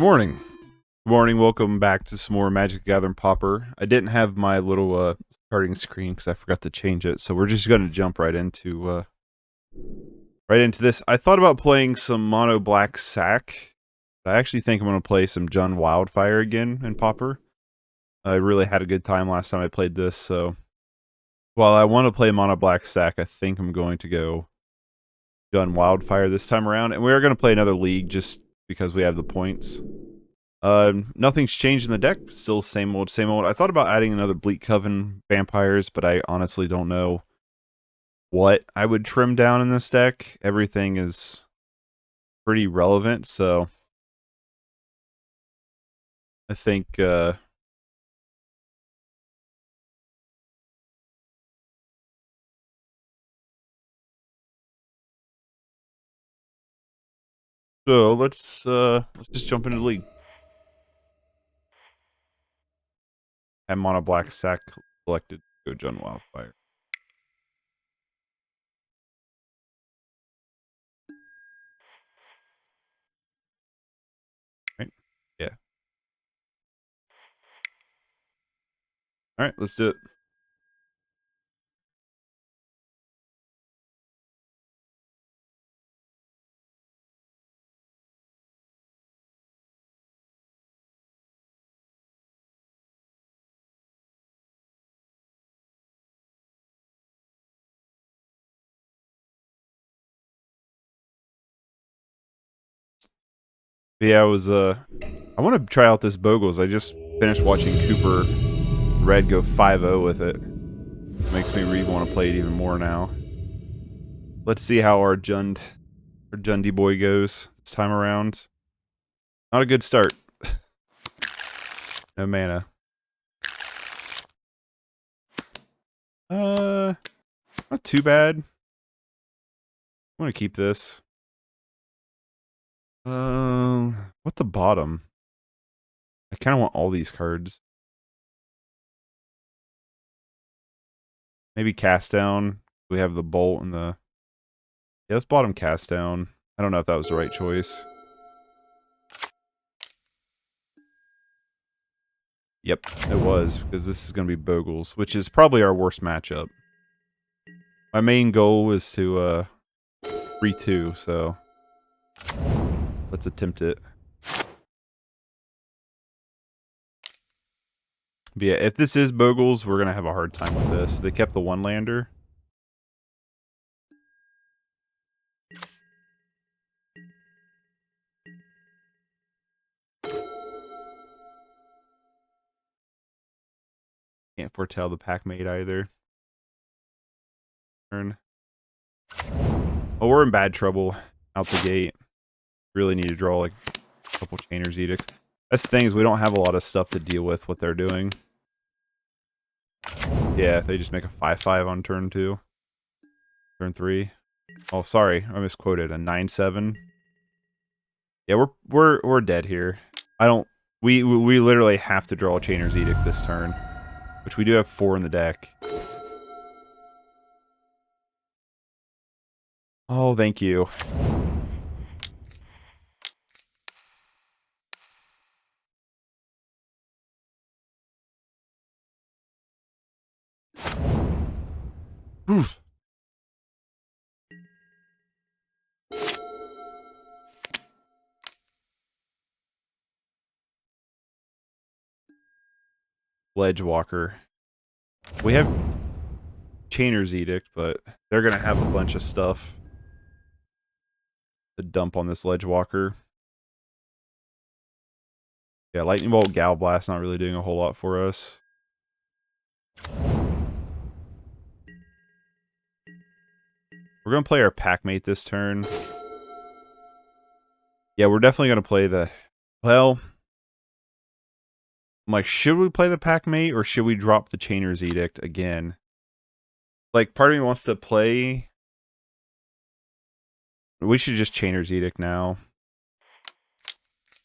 Good morning. Good morning. Welcome back to some more Magic the Gathering Pauper. I didn't have my little starting screen because I forgot to change it, so we're just going to jump right into this. I thought about playing some mono black sack. I actually think I'm going to play some Cleansing Wildfire again in Pauper. I really had a good time last time I played this, so while I want to play mono black sack, I think I'm going to go Cleansing Wildfire this time around, and we are going to play another league just because we have the points. Nothing's changed in the deck. Still same old, same old. I thought about adding another Bleak Coven vampires, but I honestly don't know what I would trim down in this deck. Everything is pretty relevant, so I think so let's just jump into the league. Have mono black sack selected. Go Cleansing Wildfire. Right? Yeah. All right, let's do it. But yeah, I want to try out this Bogles. I just finished watching Cooper Red go 5-0 with it. Makes me really want to play it even more now. Let's see how our Jundy boy goes this time around. Not a good start. No mana. Not too bad. I want to keep this. What's the bottom? I kind of want all these cards. Maybe cast down. We have the bolt and the... Yeah, let's bottom cast down. I don't know if that was the right choice. Yep, it was, because this is going to be Bogles, which is probably our worst matchup. My main goal is to 3-2, so let's attempt it. But yeah, if this is Bogles, we're going to have a hard time with this. They kept the one-lander. Can't foretell the Packmate either. Turn. Oh, we're in bad trouble out the gate. Really need to draw like a couple Chainer's Edicts. That's the thing, is we don't have a lot of stuff to deal with what they're doing. Yeah, they just make a 5-5 on turn 2. Turn 3. Oh, sorry, I misquoted. A 9-7. Yeah, we're dead here. We literally have to draw a Chainer's Edict this turn, which we do have 4 in the deck. Oh, thank you. Oof. Ledgewalker. We have Chainer's Edict, but they're going to have a bunch of stuff to dump on this Ledgewalker. Yeah, Lightning Bolt, Gal Blast not really doing a whole lot for us. We're going to play our Packmate this turn. Yeah, we're definitely going to play the... Well... I'm like, should we play the Packmate or should we drop the Chainer's Edict again? Like, part of me wants to play... We should just Chainer's Edict now.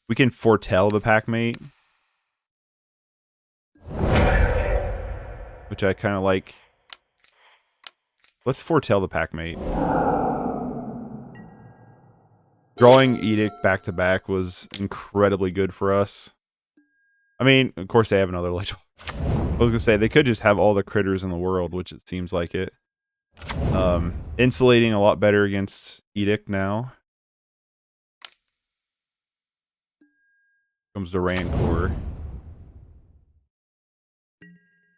We can foretell the Packmate. Which I kind of like. Let's foretell the Packmate. Drawing Edict back to back was incredibly good for us. I mean, of course they have another Ledgewalker. I was gonna say they could just have all the critters in the world, which it seems like it. Insulating a lot better against Edict now. Comes to Rancor.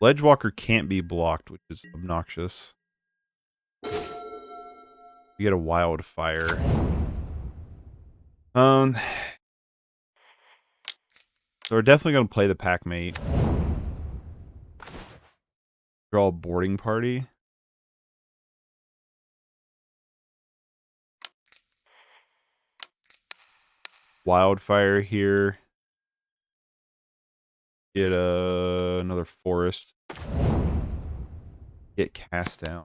Ledgewalker can't be blocked, which is obnoxious. You get a Wildfire. So we're definitely gonna play the Packmate. Draw a boarding party. Wildfire here. Get another forest. Get cast down.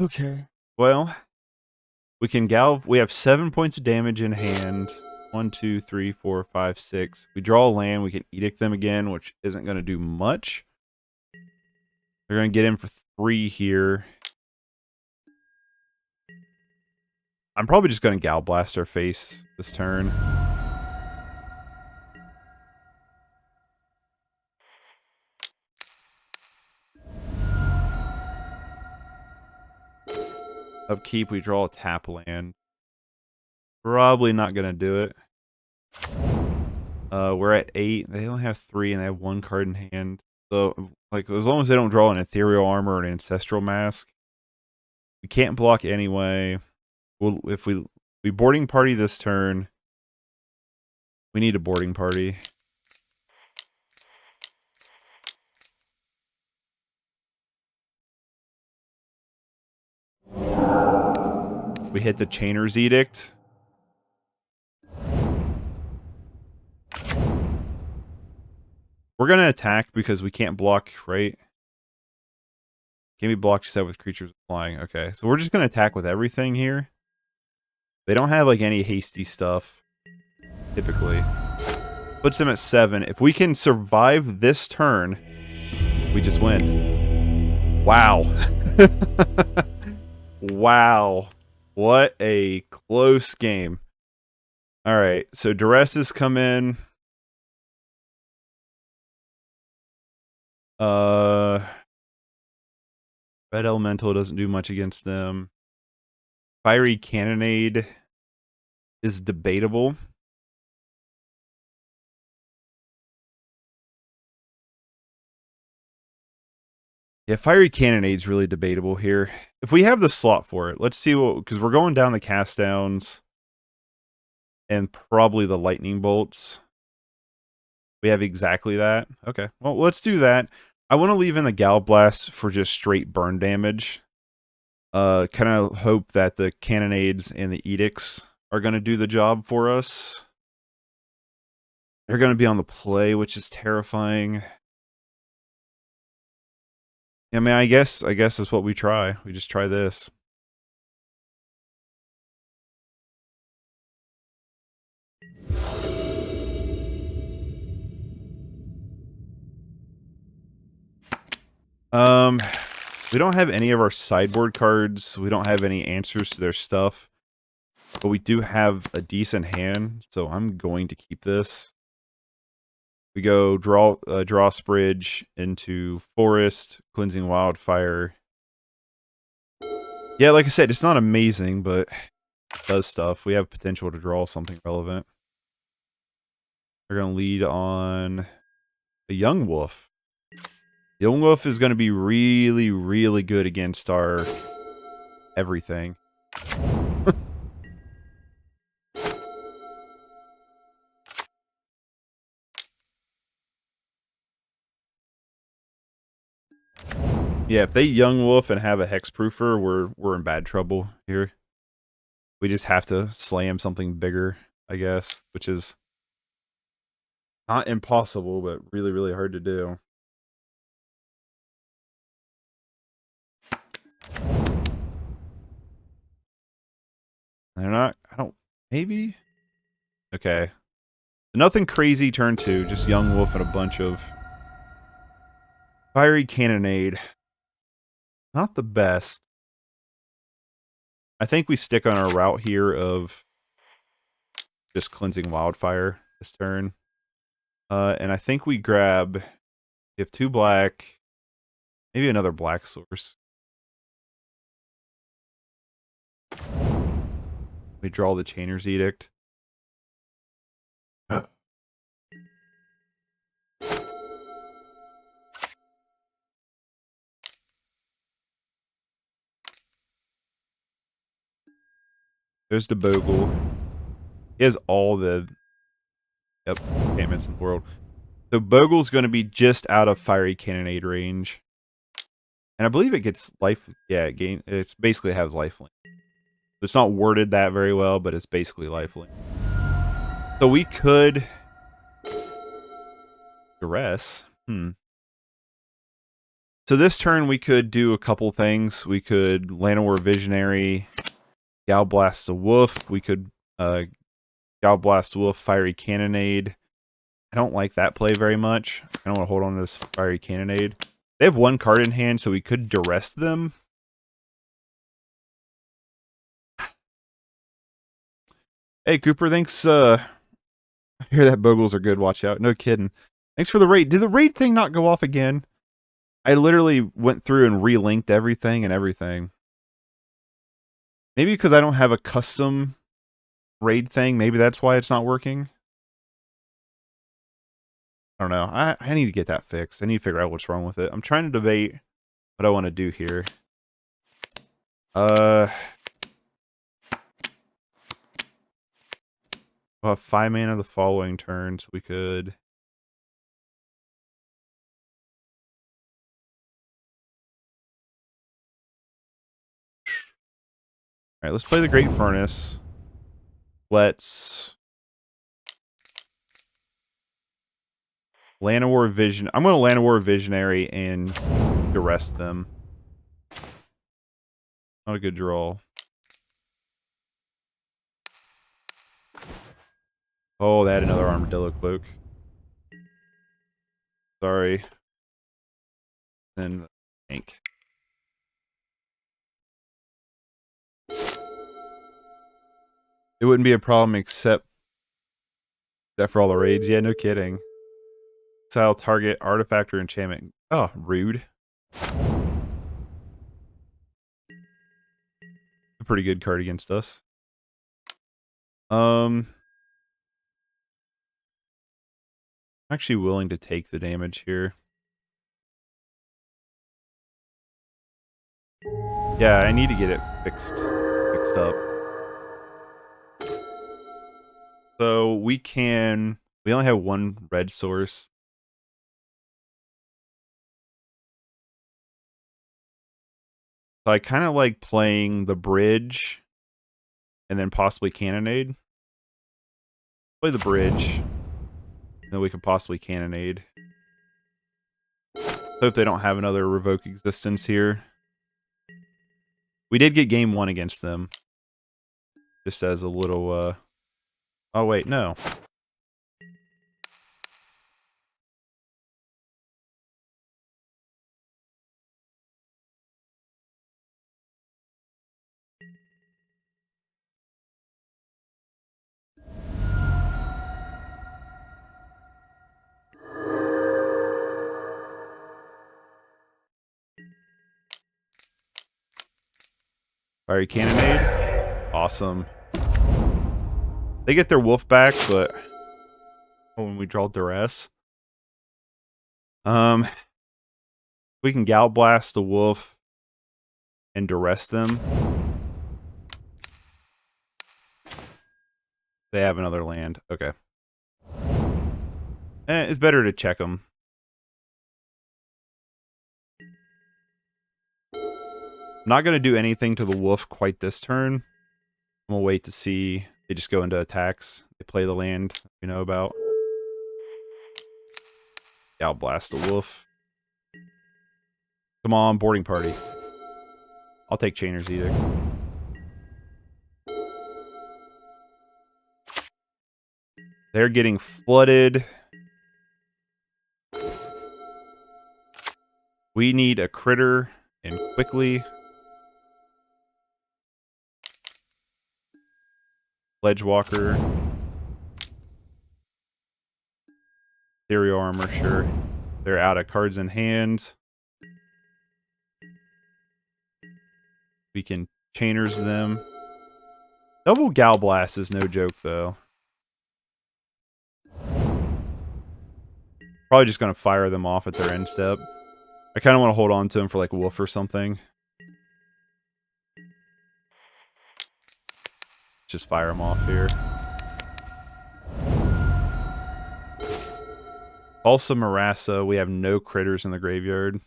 Okay. Well, we can we have 7 points of damage in hand. 1, 2, 3, 4, 5, 6. We draw a land, we can Edict them again, which isn't going to do much. They're going to get in for 3 here. I'm probably just going to Gal Blast their face this turn. Upkeep, we draw a tap land. Probably not going to do it. We're at 8. They only have 3 and they have 1 card in hand. So, like, as long as they don't draw an Ethereal Armor or an Ancestral Mask, we can't block anyway. If we boarding party this turn, we need a boarding party. We hit the Chainer's Edict. We're going to attack because we can't block, right? Can be blocked except with creatures flying. Okay, so we're just going to attack with everything here. They don't have, like, any hasty stuff, typically. Puts them at 7. If we can survive this turn, we just win. Wow. Wow. What a close game. Alright, so Duress has come in. Red Elemental doesn't do much against them. Fiery Cannonade is debatable. Yeah, Fiery Cannonade's really debatable here. If we have the slot for it, let's see what... Because we're going down the cast downs. And probably the lightning bolts. We have exactly that. Okay, well, let's do that. I want to leave in the Gal Blast for just straight burn damage. Kind of hope that the Cannonades and the Edicts are going to do the job for us. They're going to be on the play, which is terrifying. I mean, I guess that's what we try. We just try this. We don't have any of our sideboard cards. We don't have any answers to their stuff. But we do have a decent hand, so I'm going to keep this. We go Drossforge Bridge into Forest, Cleansing Wildfire. Yeah, like I said, it's not amazing, but it does stuff. We have potential to draw something relevant. We're going to lead on a Young Wolf. Young Wolf is going to be really, really good against our everything. Yeah, if they Young Wolf and have a Hexproofer, we're in bad trouble here. We just have to slam something bigger, I guess, which is not impossible, but really, really hard to do. They're not, maybe? Okay. Nothing crazy turn 2, just Young Wolf and a bunch of Fiery Cannonade. Not the best. I think we stick on our route here of just Cleansing Wildfire this turn. And I think we grab, we have 2 black, maybe another black source. We draw the Chainer's Edict. There's the Bogle. He has all the enchantments in the world. So Bogle's going to be just out of Fiery Cannonade range. And I believe it gets life. Yeah, it basically has lifelink. It's not worded that very well, but it's basically lifelink. So we could Duress. So this turn we could do a couple things. We could Llanowar Visionary, Galblast a Wolf. We could Galblast a Wolf, Fiery Cannonade. I don't like that play very much. I don't want to hold on to this Fiery Cannonade. They have 1 card in hand, so we could Duress them. Hey, Cooper, thanks. I hear that Bogles are good. Watch out. No kidding. Thanks for the raid. Did the raid thing not go off again? I literally went through and relinked everything and everything. Maybe because I don't have a custom raid thing. Maybe that's why it's not working. I don't know. I need to get that fixed. I need to figure out what's wrong with it. I'm trying to debate what I want to do here. We'll have 5 mana the following turn, so we could... Alright, let's play the Great Furnace. Let's... Llanowar Vision. I'm going to Llanowar Visionary and Duress them. Not a good draw. Oh, they had another Armadillo Cloak. Sorry. Then tank. It wouldn't be a problem except for all the raids. Yeah, no kidding. Style target artifact or enchantment. Oh, rude. A pretty good card against us. I'm actually willing to take the damage here. Yeah, I need to get it fixed up. So we only have 1 red source. So I kind of like playing the bridge and then possibly Cannonade. Play the bridge. And then we can possibly Cannonade. Hope they don't have another Revoke Existence here. We did get game 1 against them. Just as a little, Oh, wait, no. Fiery Cannonade. Awesome. They get their wolf back, but when we draw Duress. We can Gal Blast the wolf and Duress them. They have another land. Okay. It's better to check them. I'm not going to do anything to the wolf quite this turn. I'm going to wait to see. They just go into attacks. They play the land we know about. Gal Blast the wolf. Come on, boarding party. I'll take Chainer's Edict. They're getting flooded. We need a critter, and quickly. Ledgewalker. Ethereal Armor, sure. They're out of cards in hand. We can Chainers them. Double Gal Blast is no joke, though. Probably just going to fire them off at their end step. I kind of want to hold on to them for like Wolf or something. Just fire them off here. Pulse of Murasa. We have no critters in the graveyard.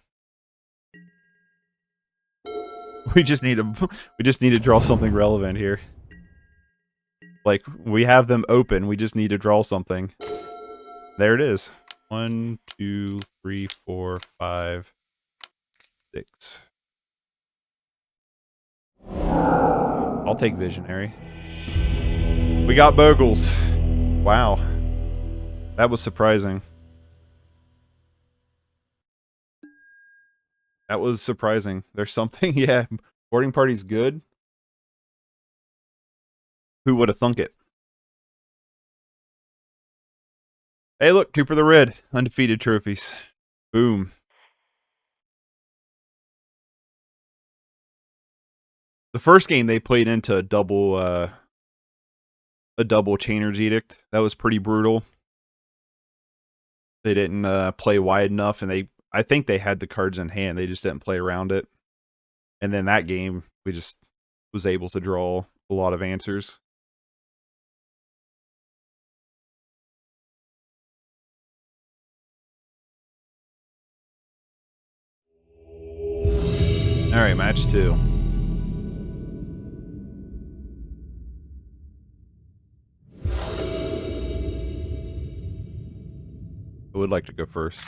We just need to draw something relevant here. Like, we have them open. We just need to draw something. There it is. 1, 2, 3, 4, 5, 6. I'll take Visionary. We got Bogles. Wow. That was surprising. That was surprising. There's something, yeah. Boarding party's good. Who would have thunk it? Hey, look, Cooper the Red. Undefeated trophies. Boom. The first game they played into a double Chainer's Edict. That was pretty brutal. They didn't play wide enough, and I think they had the cards in hand. They just didn't play around it. And then that game, we just was able to draw a lot of answers. All right, match 2. I would like to go first.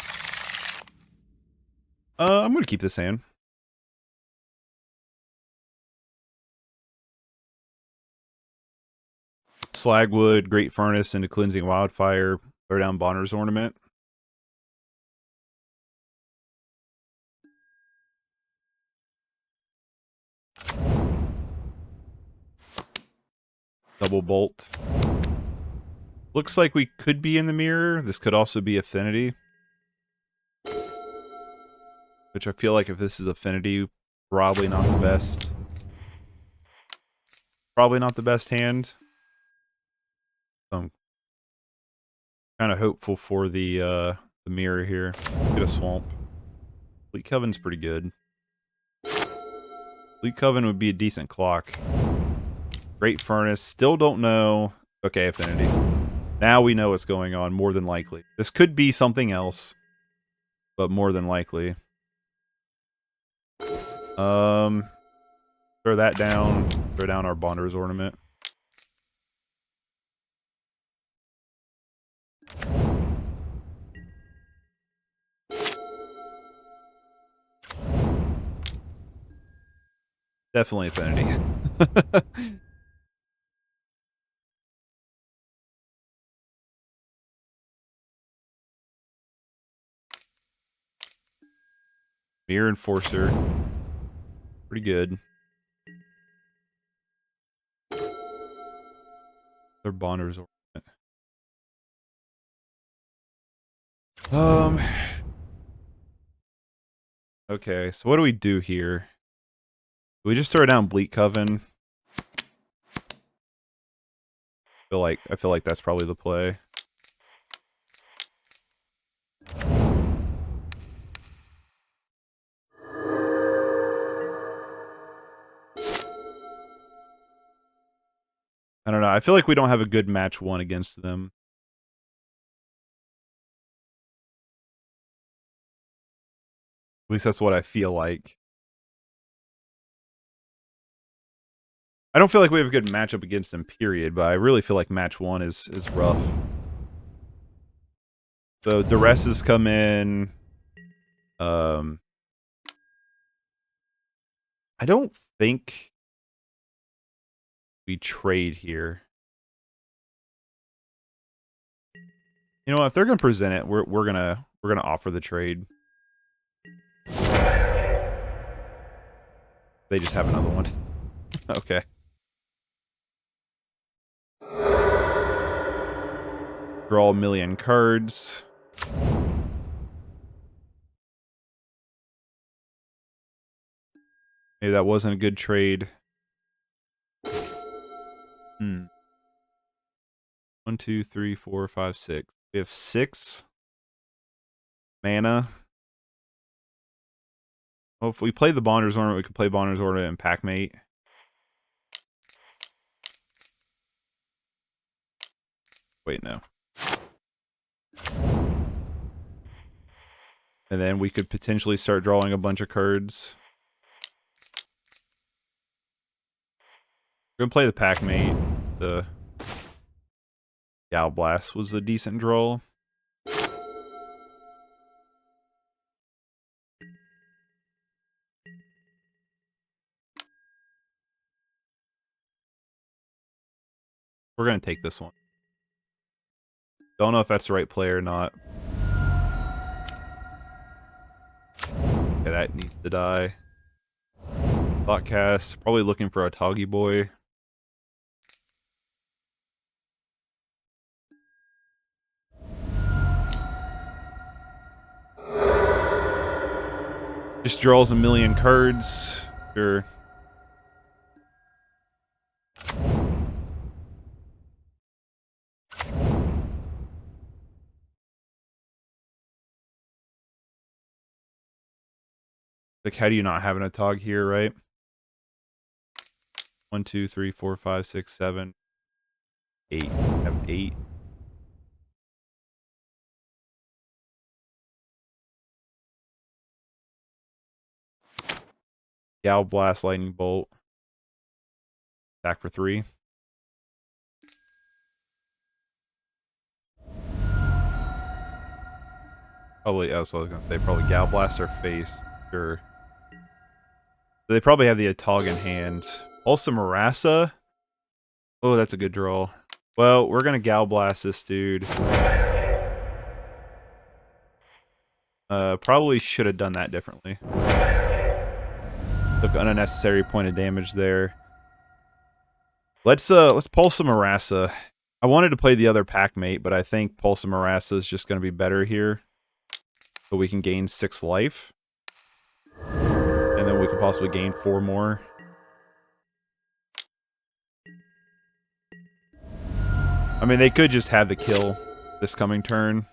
I'm going to keep this hand. Slagwood, Great Furnace into Cleansing Wildfire. Throw down Bonner's Ornament. Double Bolt. Looks like we could be in the mirror. This could also be Affinity. Which I feel like if this is Affinity, probably not the best. Probably not the best hand. So I'm kind of hopeful for the mirror here. Get a Swamp. Bleak Coven's pretty good. Bleak Coven would be a decent clock. Great Furnace. Still don't know. Okay, Affinity. Now we know what's going on, more than likely. This could be something else, but more than likely. Throw that down. Throw down our Bonder's Ornament. Definitely Affinity. Mirror Enforcer. Pretty good. Their Bonder's Ornament. Okay, so what do we do here? Do we just throw down Bleak Coven? I feel like that's probably the play. I don't know. I feel like we don't have a good match 1 against them. At least that's what I feel like. I don't feel like we have a good matchup against them, period, but I really feel like match 1 is rough. So Duress has come in. I don't think we trade here. You know what? If they're gonna present it, we're gonna offer the trade. They just have another one. Okay. Draw a million cards. Maybe that wasn't a good trade. 1, 2, 3, 4, 5, 6. We have 6 mana. Oh, if we play the Bonder's Ornament, we can play Bonder's Ornament and Packmate. Wait, no. And then we could potentially start drawing a bunch of cards. We're going to play the Packmate. The Gal Blast was a decent draw. We're going to take this one. Don't know if that's the right play or not. Okay, that needs to die. Thoughtcast. Probably looking for a Toggy Boy. Just draws a million cards. Sure. Like, how do you not have an Atog here, right? 1, 2, 3, 4, 5, 6, 7, 8. I have 8. Gal Blast, Lightning Bolt. Back for 3. Probably, that's what I was going to say. Probably Gal Blast or Face. Sure. They probably have the Atog in hand. Pulse of Murasa. Oh, that's a good draw. Well, we're going to Gal Blast this dude. Probably should have done that differently. Took an unnecessary point of damage there. Let's Pulse of Murasa. I wanted to play the other Packmate, but I think Pulse of Murasa is just going to be better here. So we can gain 6 life. And then we can possibly gain 4 more. I mean, they could just have the kill this coming turn.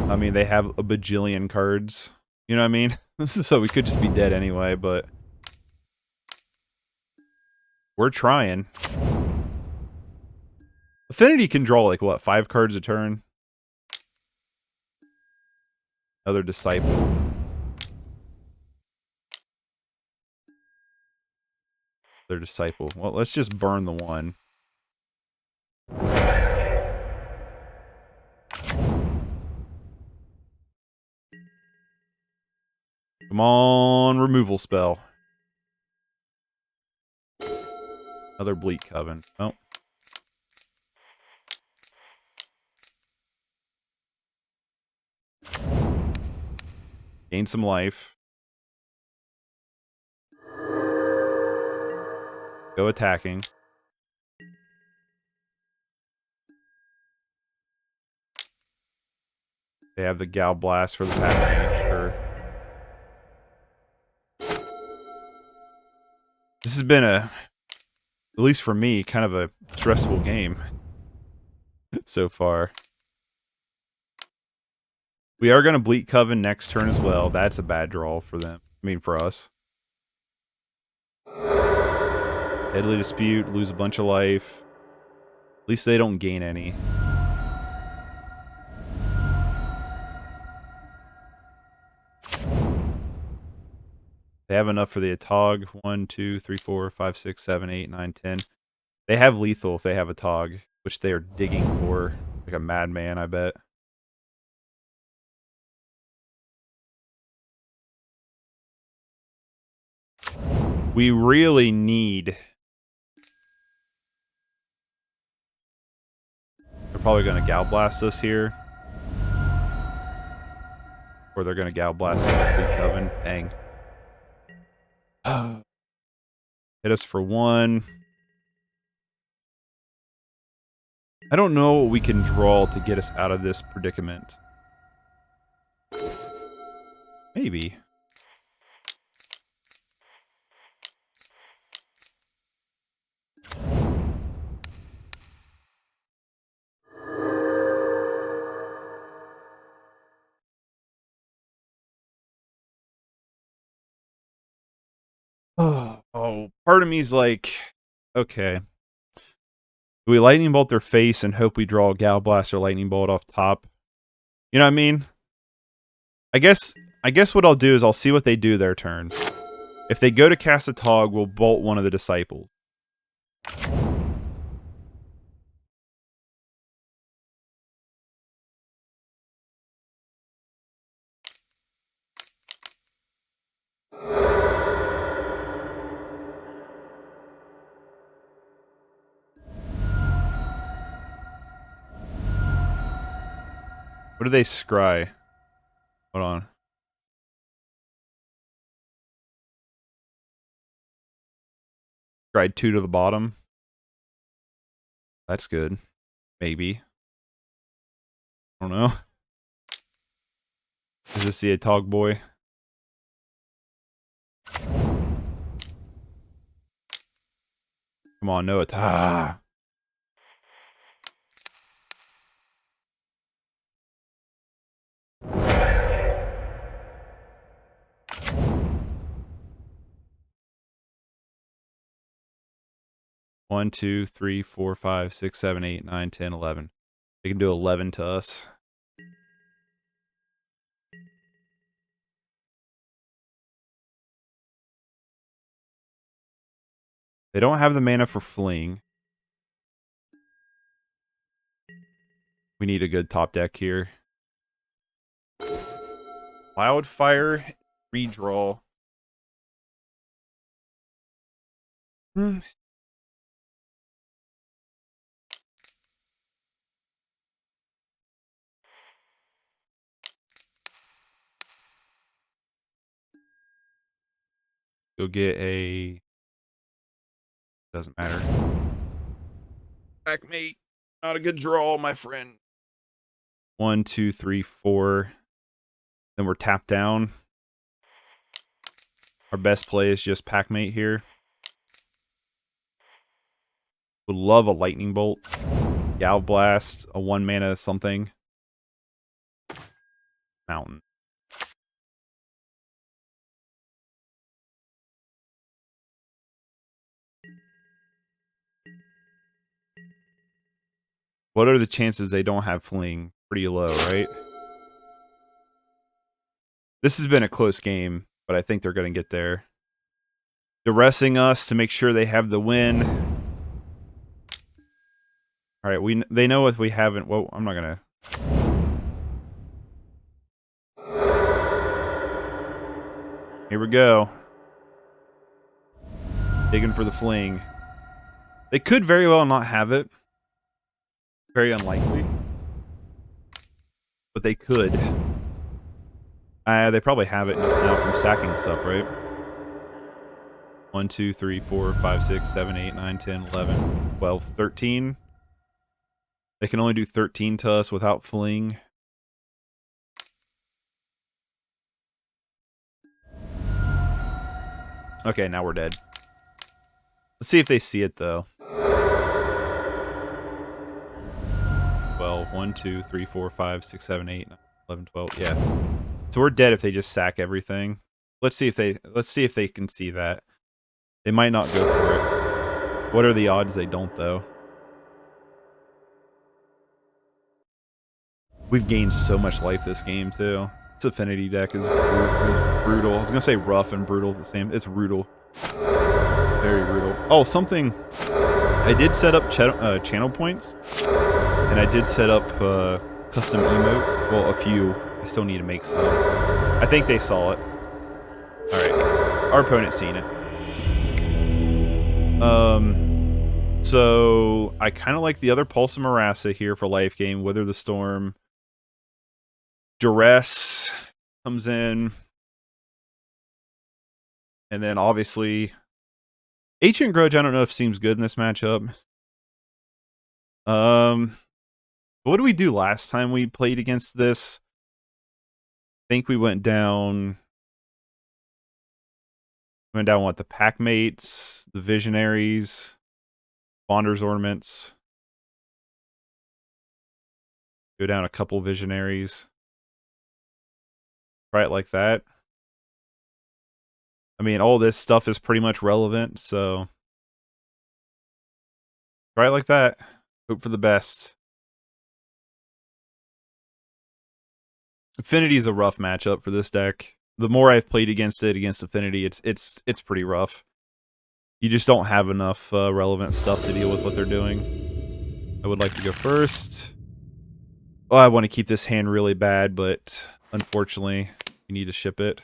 I mean, they have a bajillion cards. You know what I mean? So we could just be dead anyway, but we're trying. Affinity can draw, like, what, 5 cards a turn? Another Disciple. Another Disciple. Well, let's just burn the one. Come on, removal spell. Another Bleak Coven. Oh. Gain some life. Go attacking. They have the Gal Blast for the Packmate, sure. This has been at least for me, kind of a stressful game so far. We are going to Bleak Coven next turn as well. That's a bad draw for them. I mean, for us. Deadly Dispute, lose a bunch of life. At least they don't gain any. They have enough for the Atog. 1, 2, 3, 4, 5, 6, 7, 8, 9, 10. They have lethal if they have a Tog, which they are digging for like a madman, I bet. We really need... They're probably going to Gal Blast us here. Or they're going to Gal Blast us with Bleak Coven. Dang. Hit us for 1. I don't know what we can draw to get us out of this predicament. Maybe. Oh, part of me's like, okay. Do we lightning bolt their face and hope we draw a Gal Blast or lightning bolt off top? You know what I mean? I guess what I'll do is I'll see what they do their turn. If they go to cast a Tog, we'll bolt one of the disciples. What do they scry? Hold on. Scry 2 to the bottom. That's good. Maybe. I don't know. Is this the Atog boy? Come on, no Atog. 1, 2, 3, 4, 5, 6, 7, 8, 9, 10, 11. They can do 11 to us. They don't have the mana for fleeing. We need a good top deck here. Wildfire, redraw. Go get a... Doesn't matter. Packmate. Not a good draw, my friend. 1, 2, 3, 4. Then we're tapped down. Our best play is just Packmate here. Would love a lightning bolt. Gal Blast, a 1 mana something. Mountain. What are the chances they don't have fleeing? Pretty low, right? This has been a close game, but I think they're going to get there. Duressing us to make sure they have the win. All right, they know if we haven't... Well, I'm not going to... Here we go. Digging for the fling. They could very well not have it. Very unlikely. But they could. They probably have it just now from sacking stuff, right? 1, 2, 3, 4, 5, 6, 7, 8, 9, 10, 11, 12, 13. They can only do 13 to us without fling. Okay, now we're dead. Let's see if they see it, though. 12, 1, 2, 3, 4, 5, 6, 7, 8, 9, 11, 12. Yeah. So we're dead if they just sack everything. Let's see if they can see that. They might not go for it. What are the odds they don't, though? We've gained so much life this game, too. This Affinity deck is brutal. I was going to say rough and brutal at the same. It's brutal. Very brutal. Oh, something. I did set up channel points. And I did set up custom emotes. Well, a few. I still need to make some. I think they saw it. Alright. Our opponent's seen it. So I kind of like the other Pulse of Murasa here for life game. Wither the Storm. Duress comes in. And then obviously Ancient Grudge, I don't know if seems good in this matchup. What did we do last time we played against this? I think we went down. What, the Packmates, the Visionaries, Wander's Ornaments. Go down a couple Visionaries. Try it like that. I mean, all this stuff is pretty much relevant, so try it like that. Hope for the best. Affinity is a rough matchup for this deck. The more I've played against Affinity, it's pretty rough. You just don't have enough relevant stuff to deal with what they're doing. I would like to go first. Well, I want to keep this hand really bad, but unfortunately, you need to ship it.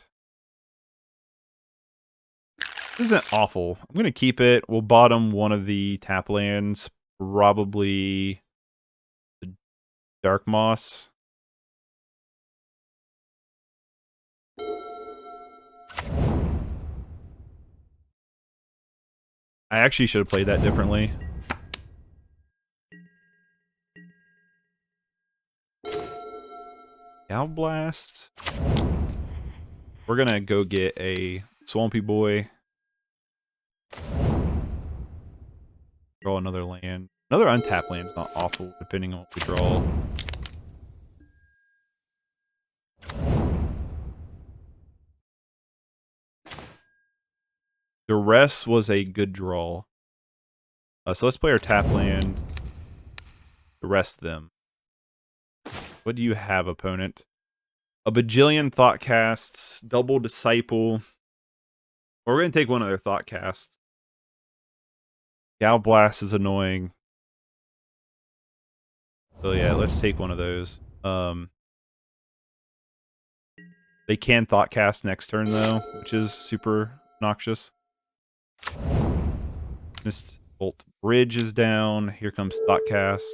This isn't awful. I'm going to keep it. We'll bottom one of the tap lands, probably the Darkmoss. I actually should have played that differently. Blast. We're gonna go get a Swampy Boy. Draw another land. Another untapped land is not awful, depending on what we draw. Duress was a good draw. So let's play our tap land. Duress them. What do you have, opponent? A bajillion thought casts, double disciple. We're going to take one of their thought casts. Blast is annoying. So yeah, let's take one of those. They can thought cast next turn though, which is super obnoxious. Mistbolt Bridge is down. Here comes Thoughtcast.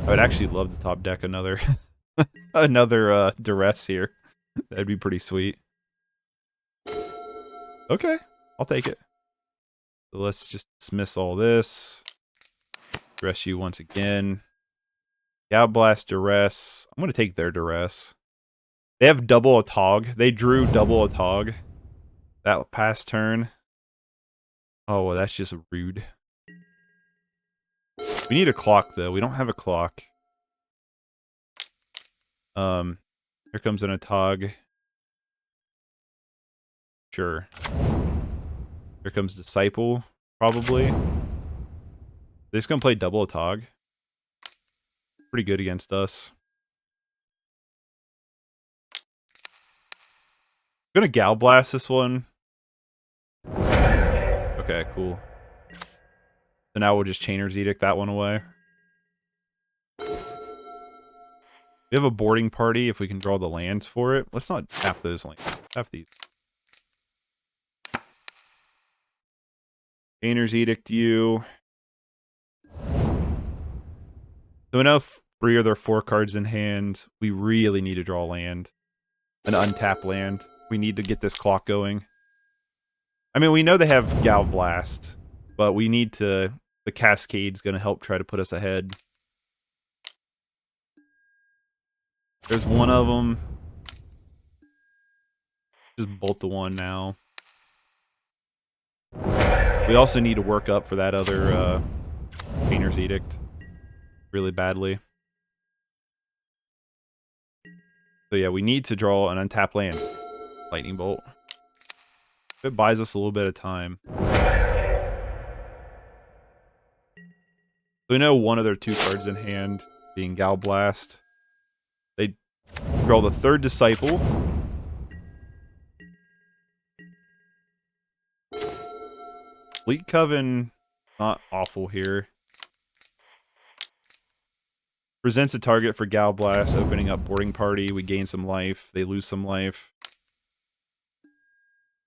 I would actually love to top deck another another Duress here. That'd be pretty sweet. Okay, I'll take it. So let's just dismiss all this. Duress you once again. Blast Duress. I'm going to take their Duress. They have double a Tog. They drew double a Tog that past turn. Oh, well, that's just rude. We need a clock, though. We don't have a clock. Here comes an Atog. Sure. Here comes Disciple, probably. They're just gonna play double Atog. Pretty good against us. I'm gonna Gal Blast this one. Okay, cool. So now we'll just Chainer's Edict that one away. We have a boarding party if we can draw the lands for it. Let's not tap those lands. Tap these. Chainer's Edict you. So we know 3 of their 4 cards in hand. We really need to draw land. An untapped land. We need to get this clock going. I mean, we know they have Gal Blast, but we need to... The Cascade's going to help try to put us ahead. There's one of them. Just bolt the one now. We also need to work up for that other Painter's Edict really badly. So yeah, we need to draw an untapped land. Lightning Bolt. It buys us a little bit of time. We know one of their 2 cards in hand, being Gal Blast. They draw the 3rd Disciple. Bleak Coven, not awful here. Presents a target for Gal Blast, opening up boarding party. We gain some life. They lose some life.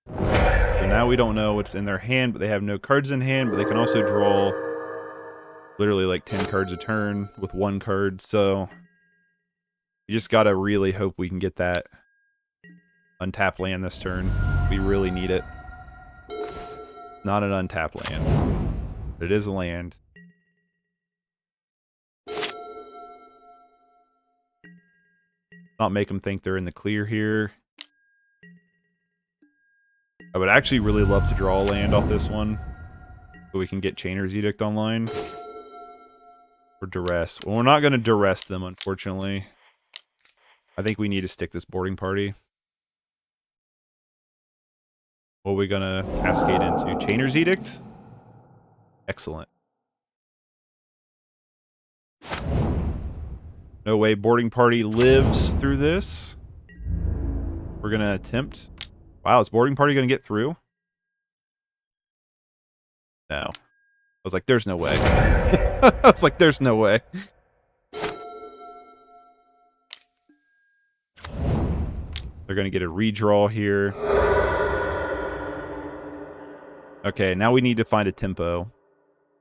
So now we don't know what's in their hand, but they have no cards in hand, but they can also draw literally like 10 cards a turn with 1 card, so you just gotta really hope we can get that untapped land this turn. We really need it. Not an untapped land, but it is a land. Not make them think they're in the clear here. I would actually really love to draw a land off this one, so we can get Chainer's Edict online. Or Duress. Well, we're not going to Duress them, unfortunately. I think we need to stick this boarding party. What are we going to cascade into? Chainer's Edict? Excellent. No way boarding party lives through this. We're going to attempt. Wow, is boarding party going to get through? No. I was like, there's no way. I was like, there's no way. They're going to get a redraw here. Okay, now we need to find a tempo.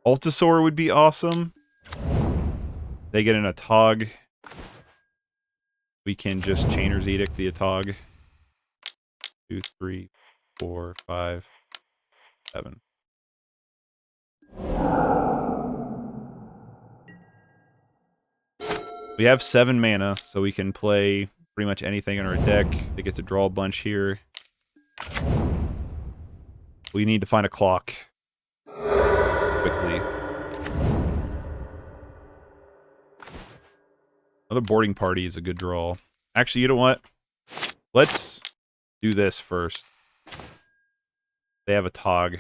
Altisaur would be awesome. They get an Atog. We can just Chainer's Edict the Atog. 2, 3, 4, 5, 7. We have 7 mana, so we can play pretty much anything in our deck. They get to draw a bunch here. We need to find a clock. Quickly. Another boarding party is a good draw. Actually, you know what? Let's do this first. They have a Tog.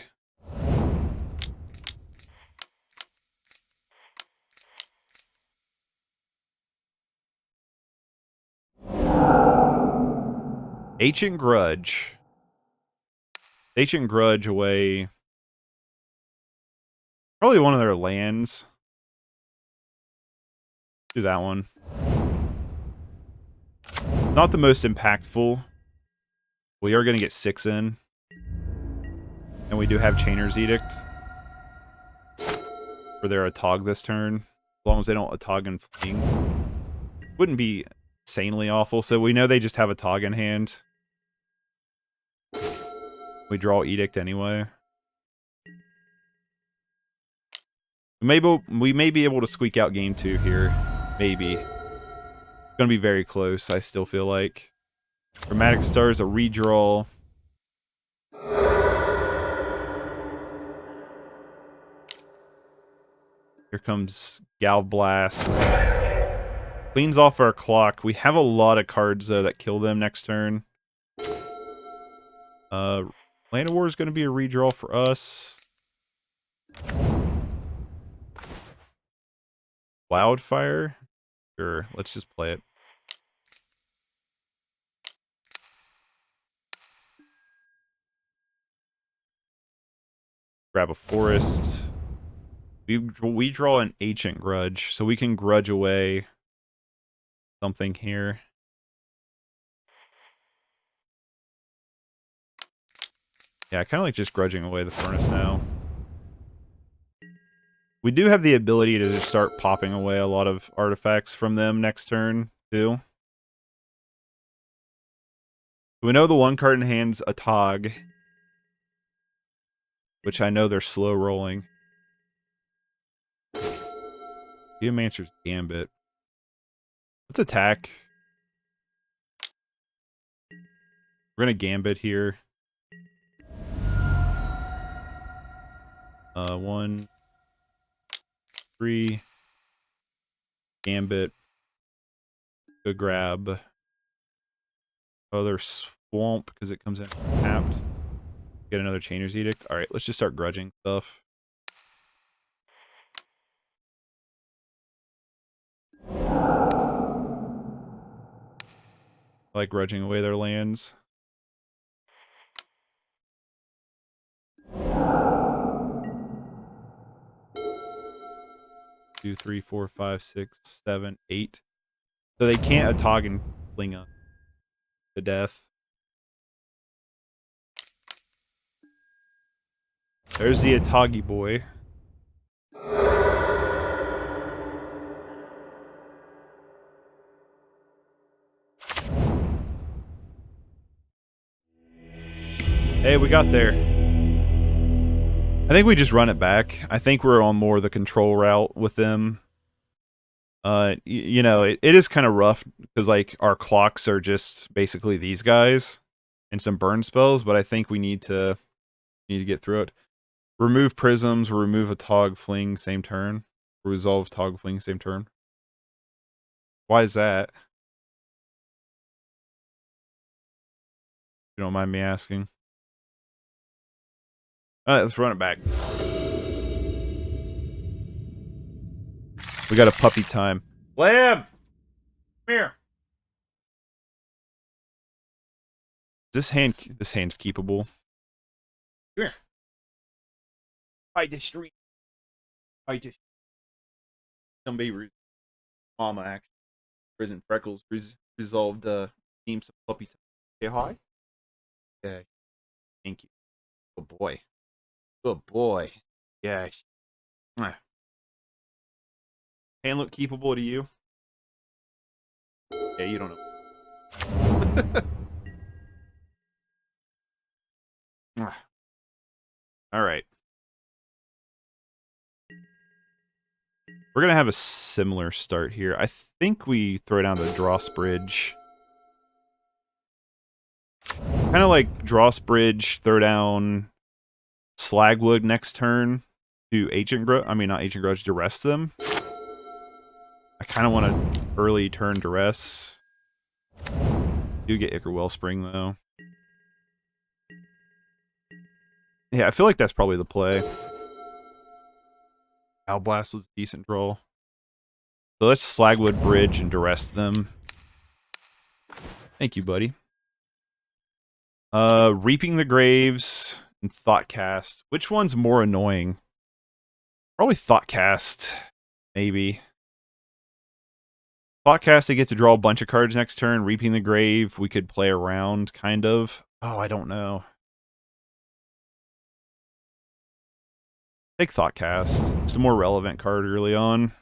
Ancient Grudge. Ancient Grudge away. Probably one of their lands. Do that one. Not the most impactful. We are going to get 6 in. And we do have Chainer's Edict. For their Atog this turn. As long as they don't Atog and Fling. Wouldn't be insanely awful. So we know they just have Atog in hand. We draw Edict anyway. We may be able to squeak out game 2 here. Maybe. It's going to be very close, I still feel like. Chromatic Star is a redraw. Here comes Galv Blast. Cleans off our clock. We have a lot of cards, though, that kill them next turn. Llanowar is going to be a redraw for us. Wildfire? Sure, let's just play it. Grab a forest. We draw an Ancient Grudge, so we can grudge away something here. Yeah, I kind of like just grudging away the furnace now. We do have the ability to just start popping away a lot of artifacts from them next turn, too. We know the one card in hand's a Tog, which I know they're slow rolling. Geomancer's Gambit. Let's attack. We're gonna Gambit here. 1, 3. Gambit. Go grab. Other Swamp because it comes in tapped. Get another Chainer's Edict. Alright, let's just start grudging stuff. I like grudging away their lands. Two, 3, 4, 5, 6, 7, 8. So they can't Atog and Fling up to death. There's the Atagi boy. Hey, we got there. I think we just run it back. I think we're on more the control route with them. You know, it is kind of rough because like our clocks are just basically these guys and some burn spells, but I think we need to get through it. Remove prisms, remove a Tog Fling same turn. Resolve Tog Fling same turn. Why is that? If you don't mind me asking. Alright, let's run it back. We got a puppy time. Lamb! Come here. This hand's keepable. Come here. I just somebody mama actually prison freckles resolved team some puppy time. Say hi. Okay. Thank you. Good boy. Good boy. Yeah. Hand look keepable to you? Yeah, you don't know. Alright. We're gonna have a similar start here. I think we throw down the Drossforge Bridge. Kind of like Drossforge Bridge, throw down Slagwood next turn to Ancient Grudge. I mean, not Ancient Grudge, Duress them. I kind of want to early turn Duress. Do get Ichor Wellspring, though. Yeah, I feel like that's probably the play. Blast was a decent draw. So let's Slagwood Bridge and Duress them. Thank you, buddy. Reaping the Graves and Thoughtcast. Which one's more annoying? Probably Thoughtcast, maybe. Thoughtcast, they get to draw a bunch of cards next turn. Reaping the Grave, we could play around, kind of. Oh, I don't know. Take Thoughtcast. It's the more relevant card early on.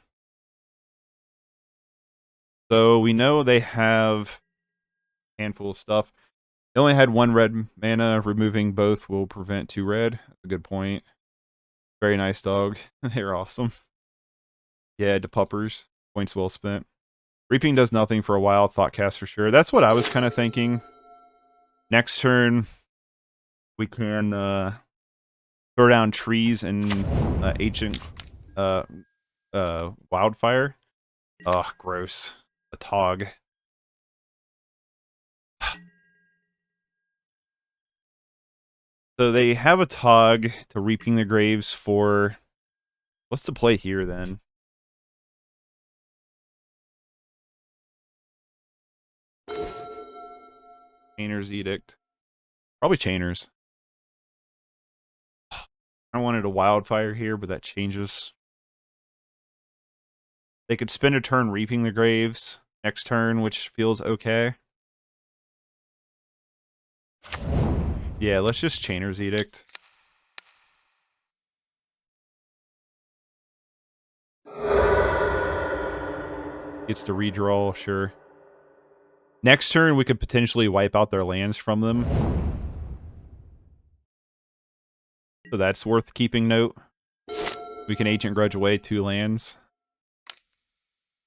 So we know they have a handful of stuff. They only had 1 red mana. Removing both will prevent 2 red. That's a good point. Very nice, dog. They're awesome. Yeah, to puppers. Points well spent. Reaping does nothing for a while. Thoughtcast for sure. That's what I was kind of thinking. Next turn, we can throw down trees and Ancient Wildfire. Ugh, gross. A Tog. So they have a Tog to Reaping the Graves for... What's the play here, then? Chainer's Edict. Probably Chainers. I wanted a Wildfire here, but that changes. They could spend a turn Reaping the Graves next turn, which feels okay. Yeah, let's just Chainer's Edict. Gets to redraw, sure. Next turn, we could potentially wipe out their lands from them. So that's worth keeping note. We can Ancient Grudge away 2 lands.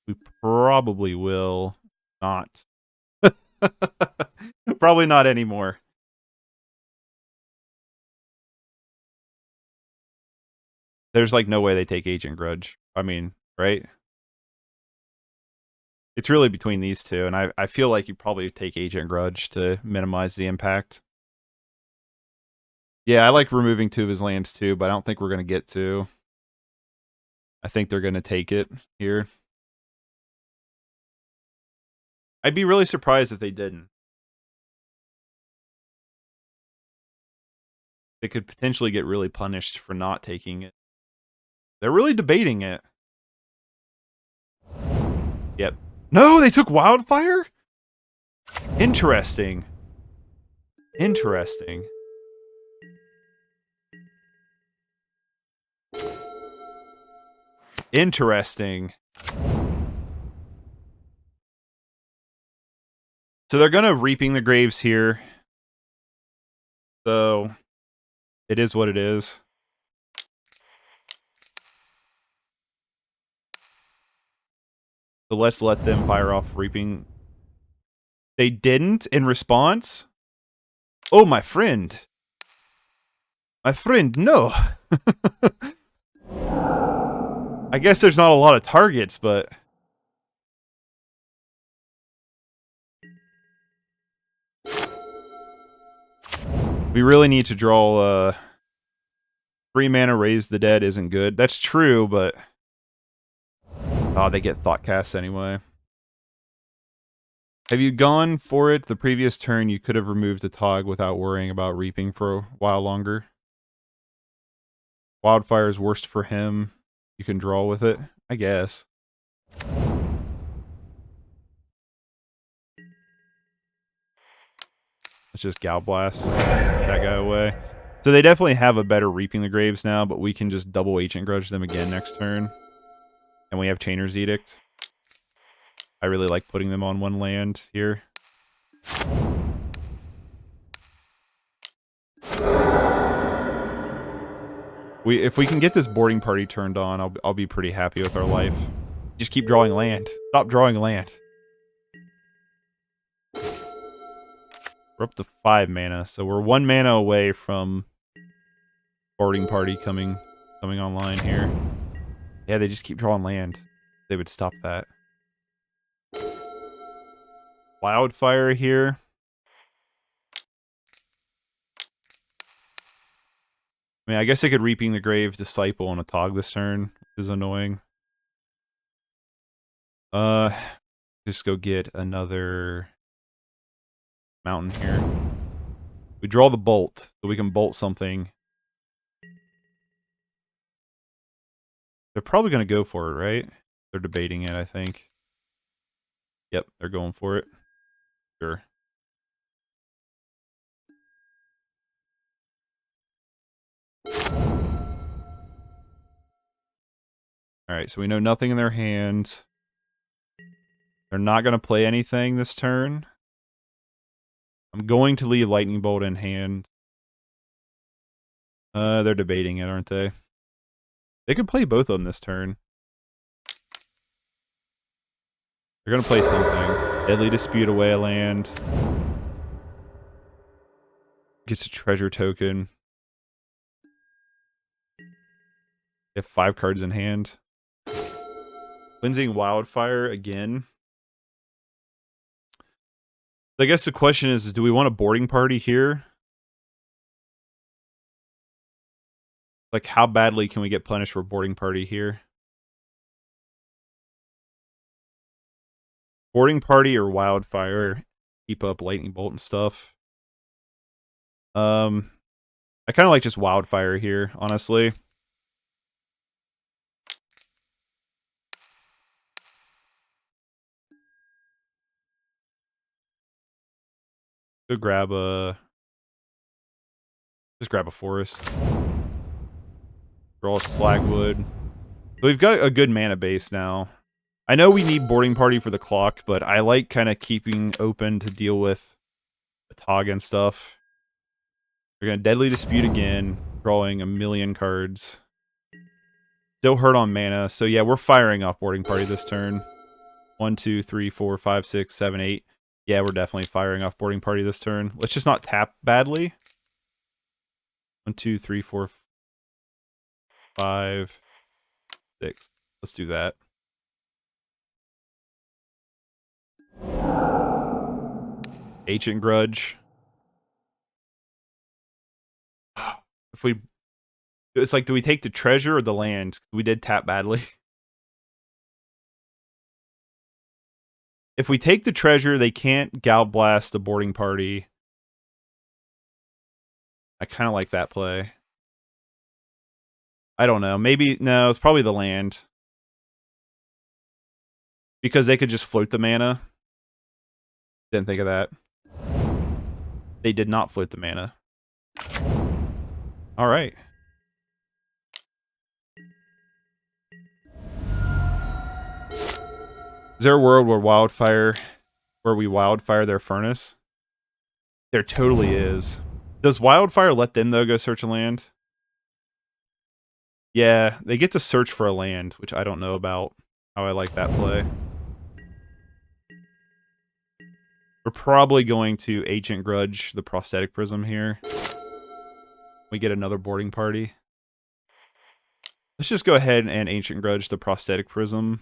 We probably will not. Probably not anymore. There's like no way they take Ancient Grudge. I mean, right? It's really between these two, and I feel like you probably take Ancient Grudge to minimize the impact. Yeah, I like removing 2 of his lands too, but I don't think we're going to get to. I think they're going to take it here. I'd be really surprised if they didn't. They could potentially get really punished for not taking it. They're really debating it. Yep. No, they took Wildfire? Interesting. Interesting. Interesting. So they're going to Reaping the Graves here. So it is what it is. So let's let them fire off Reaping. They didn't in response? Oh, my friend. My friend, no. I guess there's not a lot of targets, but... we really need to draw... 3 mana Raise the Dead isn't good. That's true, but... oh, they get Thoughtcast anyway. Have you gone for it the previous turn? You could have removed the Tog without worrying about Reaping for a while longer. Wildfire is worst for him. You can draw with it, I guess. Let's just Gal Blast that guy away. So they definitely have a better Reaping the Graves now, but we can just double Ancient Grudge them again next turn. And we have Chainer's Edict. I really like putting them on one land here. If we can get this boarding party turned on, I'll be pretty happy with our life. Just keep drawing land. Stop drawing land. We're up to 5 mana, so we're 1 mana away from boarding party coming online here. Yeah, they just keep drawing land. They would stop that. Wildfire here. I mean, I guess I could Reaping the Grave, Disciple, and a Tog this turn, which is annoying. Just go get another mountain here. We draw the bolt, so we can bolt something. They're probably going to go for it, right? They're debating it, I think. Yep, they're going for it. Sure. Alright, so we know nothing in their hand. They're not going to play anything this turn. I'm going to leave Lightning Bolt in hand. They're debating it, aren't they? They could play both of them this turn. They're going to play something. Deadly Dispute away a land. Gets a treasure token. They have 5 cards in hand. Cleansing Wildfire again. I guess the question is do we want a boarding party here? Like, how badly can we get punished for boarding party here? Boarding party or Wildfire? Keep up Lightning Bolt and stuff. I kind of like just Wildfire here, honestly. Go grab a... just grab a forest. Draw a Slagwood. So we've got a good mana base now. I know we need boarding party for the clock, but I like kind of keeping open to deal with the Tog and stuff. We're going to Deadly Dispute again, drawing a million cards. Still hurt on mana, so yeah, we're firing off boarding party this turn. 1, 2, 3, 4, 5, 6, 7, 8. Yeah, we're definitely firing off boarding party this turn. Let's just not tap badly. 1, 2, 3, 4, 5, 6. Let's do that. Ancient Grudge. If we... it's like, do we take the treasure or the land? We did tap badly. If we take the treasure, they can't Gal Blast the boarding party. I kind of like that play. I don't know. Maybe... no, it's probably the land. Because they could just float the mana. Didn't think of that. They did not float the mana. Alright. Is there a world where we Wildfire their furnace? There totally is. Does Wildfire let them, though, go search a land? Yeah, they get to search for a land, which I don't know about how I like that play. We're probably going to Ancient Grudge, the Prosthetic Prism here. We get another boarding party. Let's just go ahead and Ancient Grudge, the Prosthetic Prism.